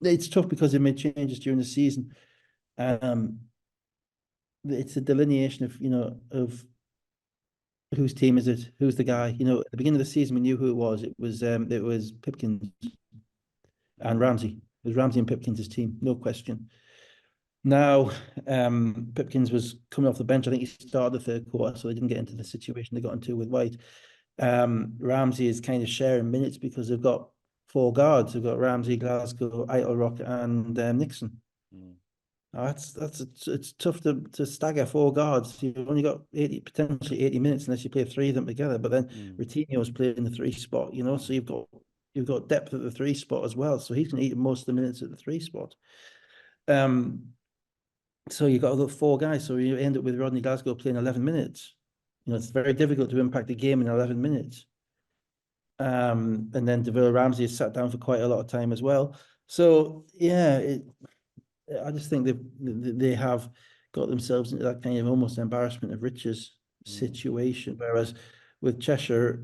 it's tough because they made changes during the season. Um, it's a delineation of whose team is it, who's the guy. At the beginning of the season, we knew who it was. It was Pipkins and mm, Ramsey. It was Ramsey and Pipkins' team, no question. Now, Pipkins was coming off the bench. I think he started the third quarter, so they didn't get into the situation they got into with White. Ramsey is kind of sharing minutes because they've got four guards. They've got Ramsey, Glasgow, Rock, and Nixon. mm, It's tough to stagger four guards. You've only got potentially 80 minutes unless you play three of them together. But then mm, Routinho's playing the three spot, so you've got depth at the three spot as well. So he's going to eat most of the minutes at the three spot. So you've got to look four guys. So you end up with Rodney Glasgow playing 11 minutes. It's very difficult to impact the game in 11 minutes. And then Deville Ramsey has sat down for quite a lot of time as well. So yeah, I just think they have got themselves into that kind of almost embarrassment of riches mm, situation. Whereas with Cheshire,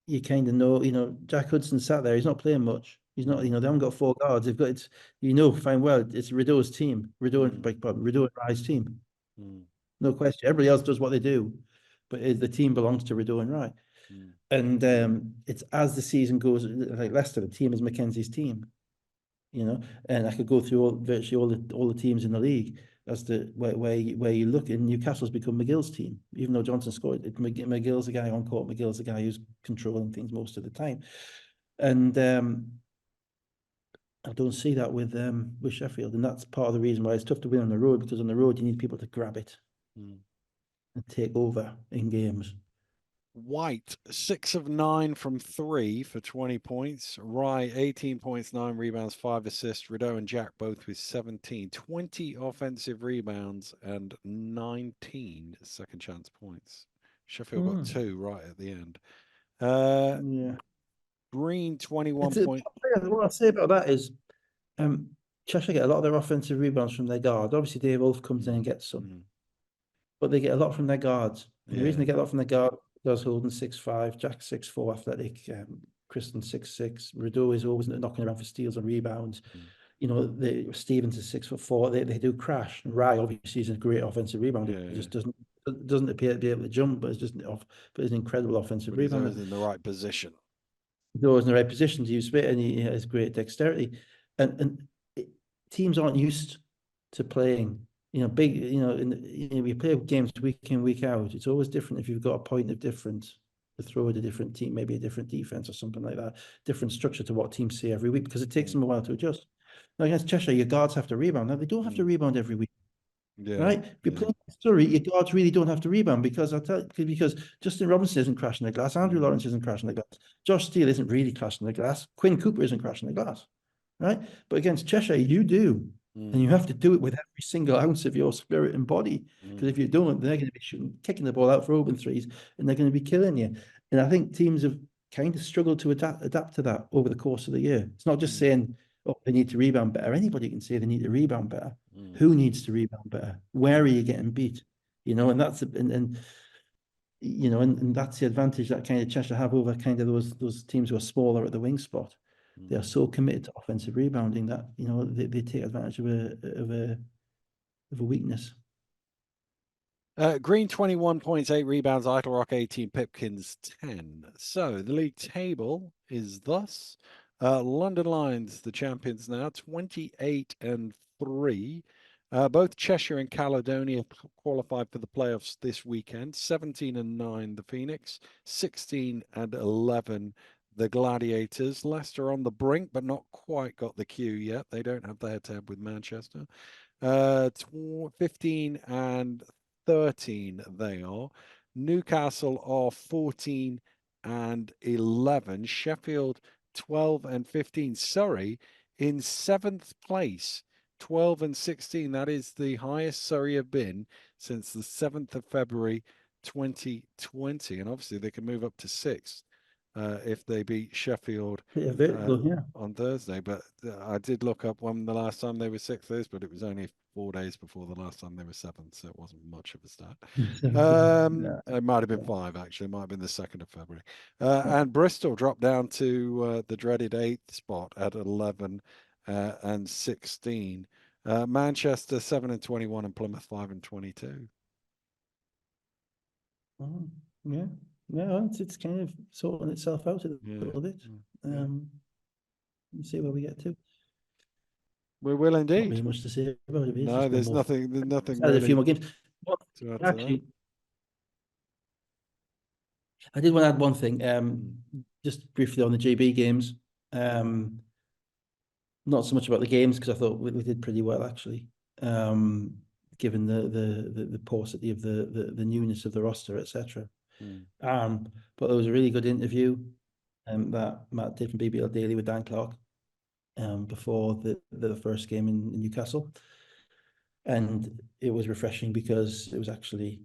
you kind of know, Jack Hudson sat there. He's not playing much. He's not, mm, they haven't got four guards. They've got fine well. It's Rideau's team. mm, Rideau and Rye's team. mm, No question. Everybody else does what they do, but the team belongs to Rideau and Rye. mm, And it's as the season goes, like Leicester, the team is Mackenzie's team, and I could go through virtually all the teams in the league as to where you look. And Newcastle's become McGill's team, even though Johnson scored. McGill's the guy on court. McGill's the guy who's controlling things most of the time, and I don't see that with Sheffield, and that's part of the reason why it's tough to win on the road, because on the road you need people to grab it mm. and take over in games. White, 6 of 9 from 3 for 20 points. Rye, 18 points, 9 rebounds, 5 assists. Rideau and Jack both with 17. 20 offensive rebounds and 19 second chance points. Sheffield got 2 right at the end. Yeah. Green, 21 It's point. what I say about that is Cheshire get a lot of their offensive rebounds from their guard. Obviously, Dave Wolf comes in and Mm, gets some, mm, but they get a lot from their guards. And the reason yeah. they get a lot from their guard, does Holden 6'5", Jack 6'4", athletic, Kristen 6'6". Rideau is always knocking around for steals and rebounds. Mm, Stevens is 6'4". They do crash. And Rye obviously is a great offensive rebounder. yeah, He yeah. just doesn't appear to be able to jump, but it's just but he's an incredible offensive But he's rebounder. always in the right position. He's always in the right position to use it, and he has great dexterity. And teams aren't used to playing, big, we play games week in, week out. It's always different if you've got a point of difference to throw at a different team, maybe a different defense or something like that, different structure to what teams see every week, because it takes them a while to adjust. Now, against Cheshire, your guards have to rebound. Now, they don't have to rebound every week. Yeah. Right? If you're playing Surrey, your guards really don't have to rebound because because Justin Robinson isn't crashing the glass, Andrew Lawrence isn't crashing the glass, Josh Steele isn't really crashing the glass, Quinn Cooper isn't crashing the glass, right? But against Cheshire, you do, and you have to do it with every single ounce of your spirit and body. Because if you don't, they're going to be kicking the ball out for open threes, and they're going to be killing you. And I think teams have kind of struggled to adapt to that over the course of the year. It's not just saying, oh, they need to rebound better. Anybody can say they need to rebound better. Who needs to rebound better? Where are you getting beat? And that's and that's the advantage that kind of Cheshire have over kind of those teams who are smaller at the wing spot. They are so committed to offensive rebounding that they take advantage of a weakness. Green 21 points, 8 rebounds, Idle Rock 18, Pipkins 10. So the league table is thus: London Lions, the champions now, 28-3. Both Cheshire and Caledonia qualified for the playoffs this weekend. 17-9, the Phoenix, 16-11, the Gladiators. Leicester on the brink, but not quite got the cue yet. They don't have the head-to-head with Manchester. 15-13 they are. Newcastle are 14-11. Sheffield 12-15. Surrey in 7th place, 12-16. That is the highest Surrey have been since the 7th of February 2020. And obviously they can move up to 6th if they beat Sheffield on Thursday. But I did look up when the last time they were 6th is, but it was only 4 days before the last time they were 7th, so it wasn't much of a start. It might have been 5, actually. It might have been the 2nd of February. And Bristol dropped down to the dreaded 8th spot at 11-16. Manchester 7-21 and Plymouth 5-22. Yeah, it's kind of sorting itself out a little bit. See where we get to. We will indeed. Not really much to say about it. No, there's nothing. There's nothing. Really a few more games. Actually, I did want to add one thing. Just briefly on the JB games. Not so much about the games because I thought we did pretty well actually. Given the paucity of the newness of the roster, etc. But there was a really good interview that Matt did from BBL Daily with Dan Clark before the first game in Newcastle, and it was refreshing because it was actually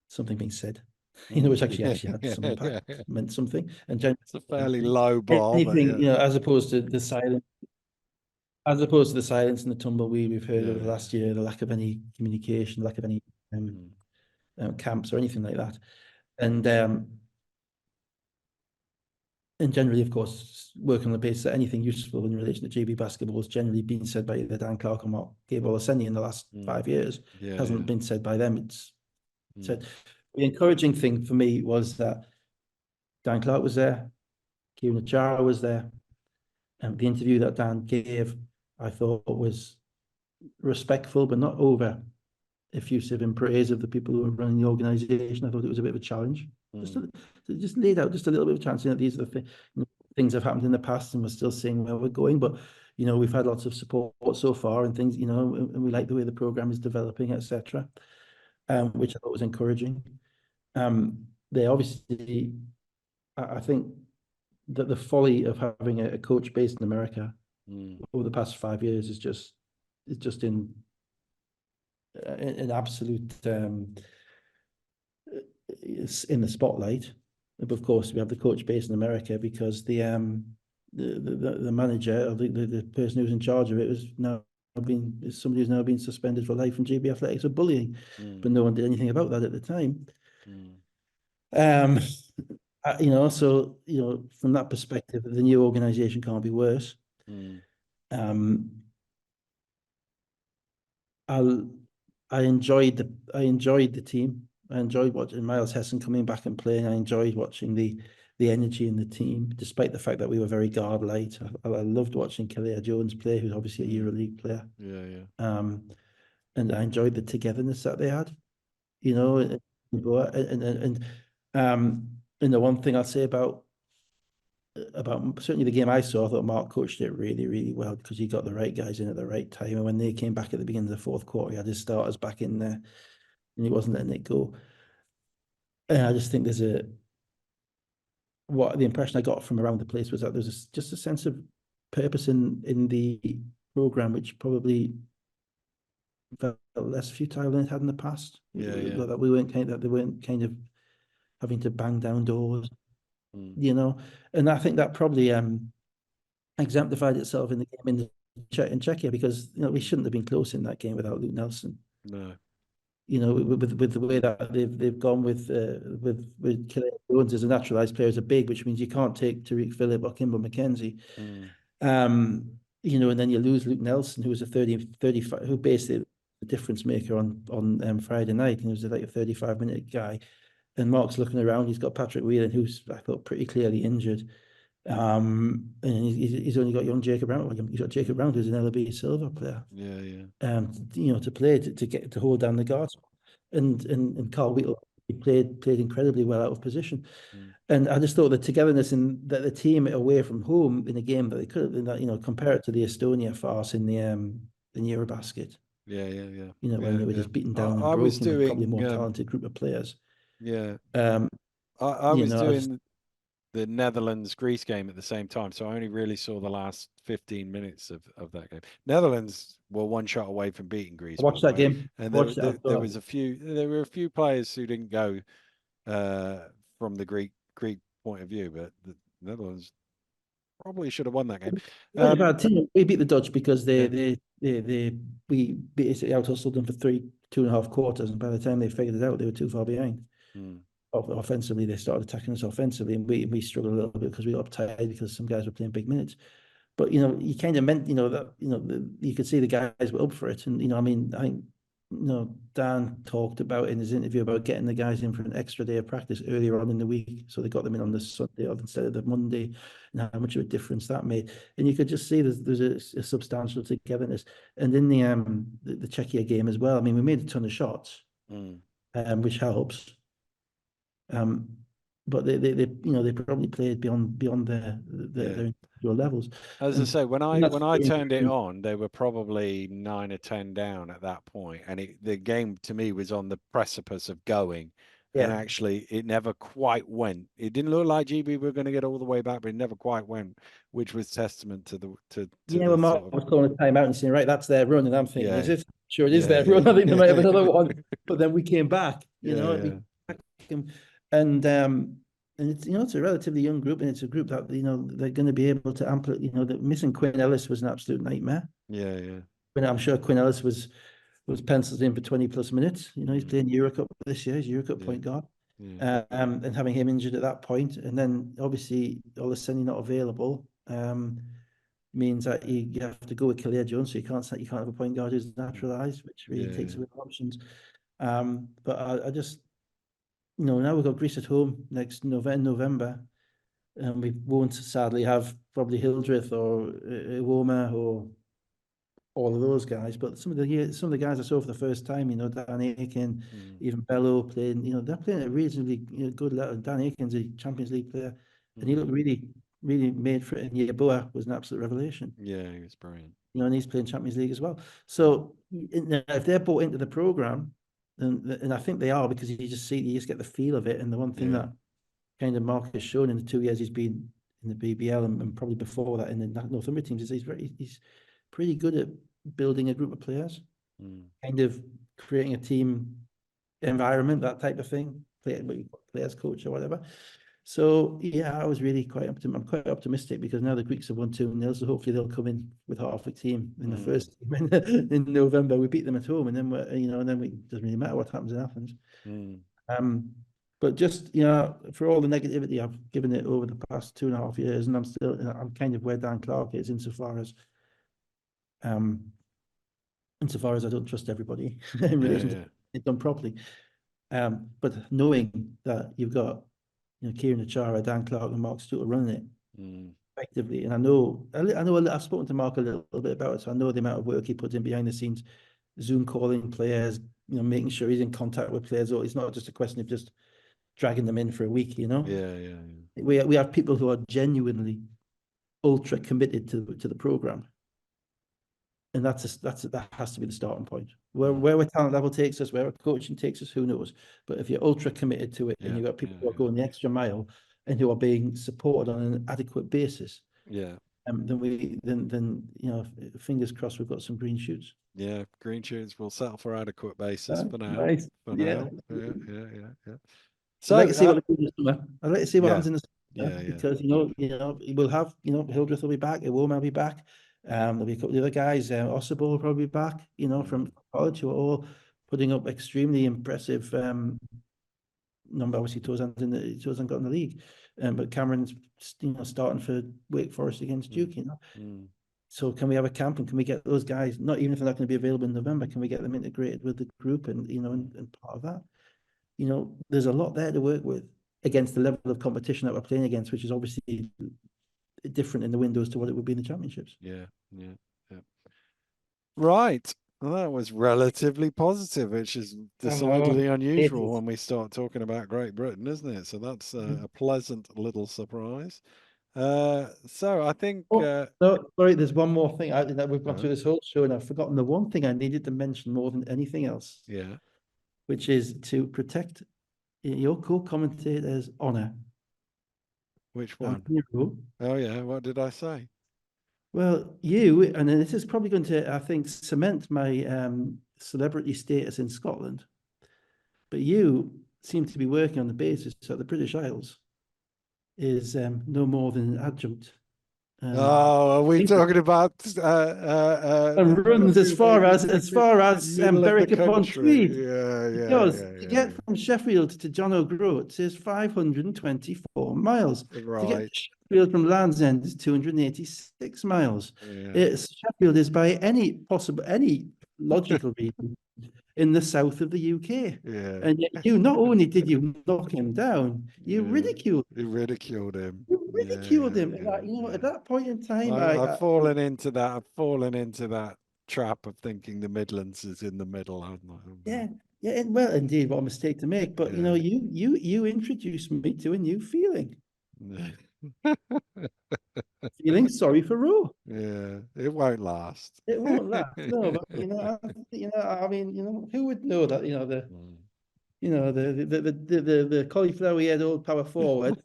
something being said, which actually had some impact, meant something, and it's a fairly low bar. Anything, as opposed to the silence. As opposed to the silence and the tumbleweed we've heard over the last year, the lack of any communication, lack of any camps or anything like that, and generally, of course, working on the basis that anything useful in relation to JB basketball has generally been said by either Dan Clark or Mark Gabriel-Olaseni in the last 5 years. It hasn't been said by them. It's said. The encouraging thing for me was that Dan Clark was there, Kieran Achara was there, and the interview that Dan gave, I thought, was respectful but not over effusive in praise of the people who were running the organisation. I thought it was a bit of a challenge. Just laid out just a little bit of a chance. These are the things that have happened in the past, and we're still seeing where we're going. But we've had lots of support so far, and things. And we like the way the program is developing, etc. Which I thought was encouraging. They obviously, I think that the folly of having a coach based in America over the past 5 years is just in an absolute in the spotlight. But of course, we have the coach based in America because the manager or the person who's in charge of it is somebody who's now been suspended for life from JB Athletics for bullying, but no one did anything about that at the time. So from that perspective, the new organization can't be worse. I enjoyed the team. I enjoyed watching Miles Hessen coming back and playing. I enjoyed watching the the energy in the team, despite the fact that we were very guard light. I loved watching Khalil Jones play, who's obviously a EuroLeague player. Yeah. And I enjoyed the togetherness that they had, you know, and the one thing I'd say about certainly the game I saw, I thought Mark coached it really, really well because he got the right guys in at the right time. And when they came back at the beginning of the fourth quarter, he had his starters back in there and he wasn't letting it go. And I just think what the impression I got from around the place was that there's just a sense of purpose in the program, which probably felt less futile than it had in the past. Yeah. That they weren't kind of having to bang down doors, Mm. you know. And I think that probably exemplified itself in the game in Czechia because we shouldn't have been close in that game without Luke Nelson. No. With the way that they've gone with Caledonia Jones as a naturalized player as a big, which means you can't take Tariq Phillip or Kimber McKenzie. Mm. And then you lose Luke Nelson, who was a 35, who basically the difference maker on Friday night, and he was like a 35-minute guy. And Mark's looking around, he's got Patrick Whelan, who's I thought pretty clearly injured. And he's only got young Jacob Brown. He's got Jacob Brown, who's an LB silver player. Yeah. To play to hold down the guards, and Carl Wheatle, he played incredibly well out of position. Mm. And I just thought the togetherness in that the team away from home in a game that they could have been that compare it to the Estonia farce in the Eurobasket. Yeah. When they were Yeah. just beaten I, down and I was broken with probably a doing more talented group of players. yeah. Um, I was I just doing the Netherlands-Greece game at the same time, so I only really saw the last 15 minutes of that game. Netherlands were one shot away from beating Greece, by watched the that way, game. and Watched it. I there thought was there were a few players who didn't go from the Greek point of view, but the Netherlands probably should have won that game. really bad team. We beat the Dutch because Yeah. we basically out-hustled them for 2.5 quarters, and by the time they figured it out, they were too far behind. Mm. Offensively, they started attacking us offensively, and we struggled a little bit because we got uptight because some guys were playing big minutes. But you kind of meant that you could see the guys were up for it, and I think Dan talked about in his interview about getting the guys in for an extra day of practice earlier on in the week, so they got them in on the Sunday instead of the Monday, and how much of a difference that made. And you could just see there's a substantial togetherness. And in the Czechia game as well, we made a ton of shots, which helps. But they probably played beyond their individual levels. As I And say, when that's I very turned it interesting. on, they were probably 9 or 10 down at that point, and the game to me was on the precipice of going, and Yeah. actually it never quite went. It didn't look like GB were going to get all the way back, but it never quite went, which was testament to the When sort Mark of was calling a timeout and saying, right, that's their run. And I'm thinking, is yeah it? Sure, it is their yeah run. I think they might have yeah another one. But then we came back, we yeah back and it's a relatively young group, and it's a group that they're going to be able to amplify. That missing Quinn Ellis was an absolute nightmare. yeah. But I'm sure Quinn Ellis was penciled in for 20+ minutes. He's playing Euro Cup this year. He's Euro Cup Yeah, point guard. yeah, And having him injured at that point, and then obviously all of a sudden not available, means that you have to go with Khalil Jones. So you can't have a point guard who's naturalized, which really takes yeah. away options. But I just now we've got Greece at home next November, and we won't sadly have probably Hildreth or Iwoma or all of those guys, but some of the guys I saw for the first time, Dan Aiken, Mm, even Bello playing, they're playing at a reasonably good level. Dan Aiken's a Champions League player, and he mm. looked really, really made for it. And Yeboah was an absolute revelation, Yeah, he was brilliant. and he's playing Champions League as well. Mm. So if they're bought into the program, and I think they are, because you just get the feel of it. And the one thing Yeah. that kind of Mark has shown in the 2 years he's been in the BBL, and probably before that in the Northumbria teams, is he's pretty good at building a group of players, Mm, kind of creating a team environment, that type of thing, players coach or whatever. So yeah, I'm quite optimistic because now the Greeks have won 2-0, so hopefully they'll come in with half a team in the first team in November. We beat them at home, and then it doesn't really matter what happens in Athens. mm, But just for all the negativity I've given it over the past 2.5 years, and I'm kind of where Dan Clark is um insofar as I don't trust everybody in relation to yeah. it done properly. But knowing that you've got Kieran Achara, Dan Clark, and Mark Stewart running it Mm. effectively. And I know I've spoken to Mark a little bit about it, so I know the amount of work he puts in behind the scenes, Zoom calling players, making sure he's in contact with players. Or it's not just a question of just dragging them in for a week. Yeah. We have people who are genuinely ultra committed to the program, and that has to be the starting point. Where our talent level takes us, where our coaching takes us, who knows? But if you're ultra committed to it, and Yeah. you've got people who are going the extra mile and who are being supported on an adequate basis, Yeah. then fingers crossed we've got some green shoots. Yeah. Green shoots will settle for adequate basis for now. Nice. For Yeah. now. Yeah. I'd like So, to see what happens in the summer. I'd like to see what yeah. happens in the summer Yeah. because we'll have Hildreth will be back, Iwoma will be back. There'll be a couple of the other guys. Ossibor will probably be back. From college, who are all putting up extremely impressive number. Obviously, Toes hasn't got in the league, but Cameron's starting for Wake Forest against Duke. So can we have a camp and can we get those guys? Not even if they're not going to be available in November, can we get them integrated with the group and and part of that? There's a lot there to work with against the level of competition that we're playing against, which is obviously different in the windows to what it would be in the championships. Yeah. Right. Well, that was relatively positive, which is decidedly unusual when we start talking about Great Britain, isn't it? So that's a pleasant little surprise. So I think. No, sorry, there's one more thing that we've gone through Oh, this whole show, and I've forgotten the one thing I needed to mention more than anything else, yeah. which is to protect your co-commentator's honor. Which one? Hero. Oh, yeah. What did I say? Well, and this is probably going to, I think, cement my celebrity status in Scotland. But you seem to be working on the basis that the British Isles is no more than an adjunct. Oh, are we talking about And runs as far as middle of the Berwick upon country? Tweed. Yeah. Because to get from Sheffield to John O'Groats is 524 miles. To get Right. to Sheffield from Land's End is 286 miles. Yeah. Sheffield is by any logical reason in the south of the UK. Yeah. And yet not only did you knock him down, you ridiculed You ridiculed him. him. At that point in time, I've fallen into that. I've fallen into that trap of thinking the Midlands is in the middle, haven't I? Yeah. Well, indeed, what a mistake to make. But Yeah. you introduced me to a new feeling. Feeling sorry for Roe. Yeah, it won't last. It won't last. No, but who would know that? The cauliflower head old power forward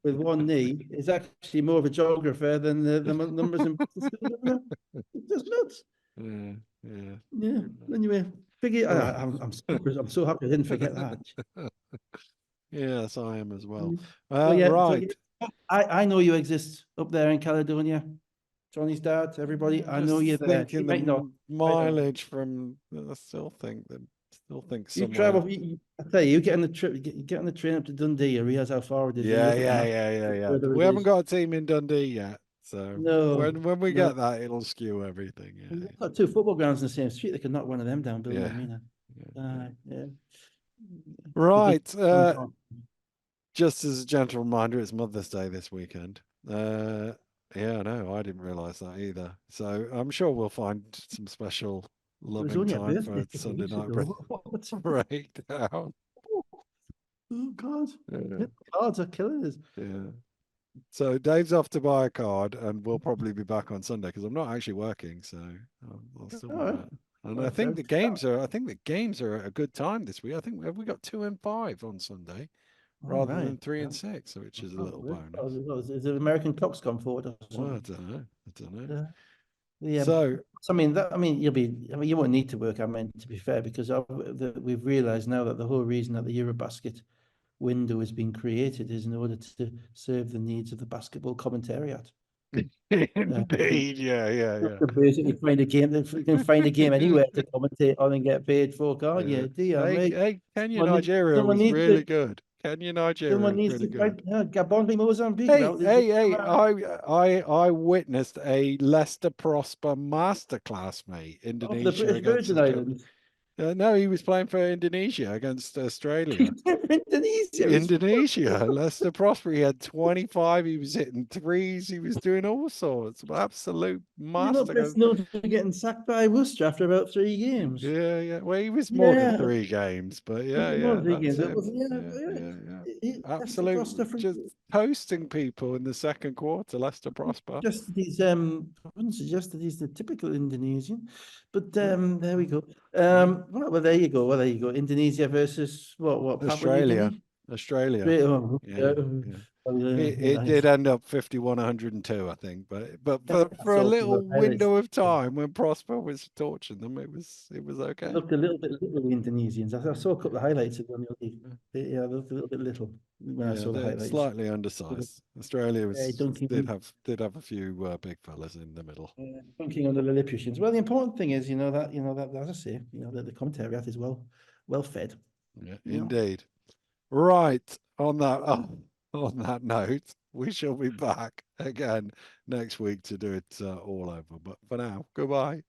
with one knee is actually more of a geographer than the numbers in. It's just nuts. Yeah. Anyway, I'm so happy I didn't forget that. Yes, I am as well. Right. So I know you exist up there in Caledonia. Johnny's dad, everybody. I know you're there. Thinking the mileage from. I still think you travel. I tell you, get on the trip. Get on the train up to Dundee. You realize how far it is. Yeah. We haven't got a team in Dundee yet, so when we get that, it'll skew everything. Yeah. We've got two football grounds in the same street. They could knock one of them down, build an arena. Yeah. Right. Just as a gentle reminder, it's Mother's Day this weekend. Yeah, no, I didn't realise that either. So I'm sure we'll find some special loving time for Sunday night breakdown. Oh God, cards are killing us. Yeah. So Dave's off to buy a card, and we'll probably be back on Sunday because I'm not actually working, so I'll still be back. And I think the games are at a good time this week. I think we got 2 and 5 on Sunday, rather than 3 and 6, which is a little bonus. Is it American clocks gone forward or something? Well, I don't know. Yeah. So you won't need to work. To be fair, because we've realised now that the whole reason that the Eurobasket window has been created is in order to serve the needs of the basketball commentariat. Indeed, yeah. Basically, you can find a game anywhere to commentate on and get paid for, can't you? Hey, Kenya, Nigeria was really good. Kenya, Nigeria was really good. Gabon, Mozambique. Hey! I witnessed a Leicester Prosper masterclass, mate. Indonesia of the British Virgin Islands. No, he was playing for Indonesia against Australia. Indonesia. Indonesia, Leicester Prosper. He had 25. He was hitting threes. He was doing all sorts. Absolute You're not master. best known for getting sacked by Worcester after about 3 games. Yeah, yeah. Well, he was more than Yeah, 3 games, but it yeah, was more yeah, than three that's games. It him. was, yeah, Yeah, yeah. yeah, yeah. That's the Costa Absolute, from just toasting people in the second quarter. Leicester Prosper. just these I wouldn't suggest that he's the typical Indonesian, but Yeah, there we go. yeah. Well, there you go. Well, there you go. Indonesia versus what Papua New Australia, Guinea? Australia. Straight on. Yeah, Yeah. yeah. Oh, yeah, It did nice. end up 51-102, I think, but I for a saw a couple little of highlights. window of time when Prosper was torching them, it was They okay. looked a little bit little, the Indonesians. I saw a couple of Yeah, highlights of them. yeah. Yeah, they looked a little bit little when I Yeah, saw the they're highlights. slightly undersized. Australia was Dunking did have a few big fellas in the middle. dunking under the Lilliputians. Well, the important thing is, that as I say, that the commentariat is well fed. Yeah, You know. indeed. Right. On that note, we shall be back again next week to do it all over. But for now, goodbye.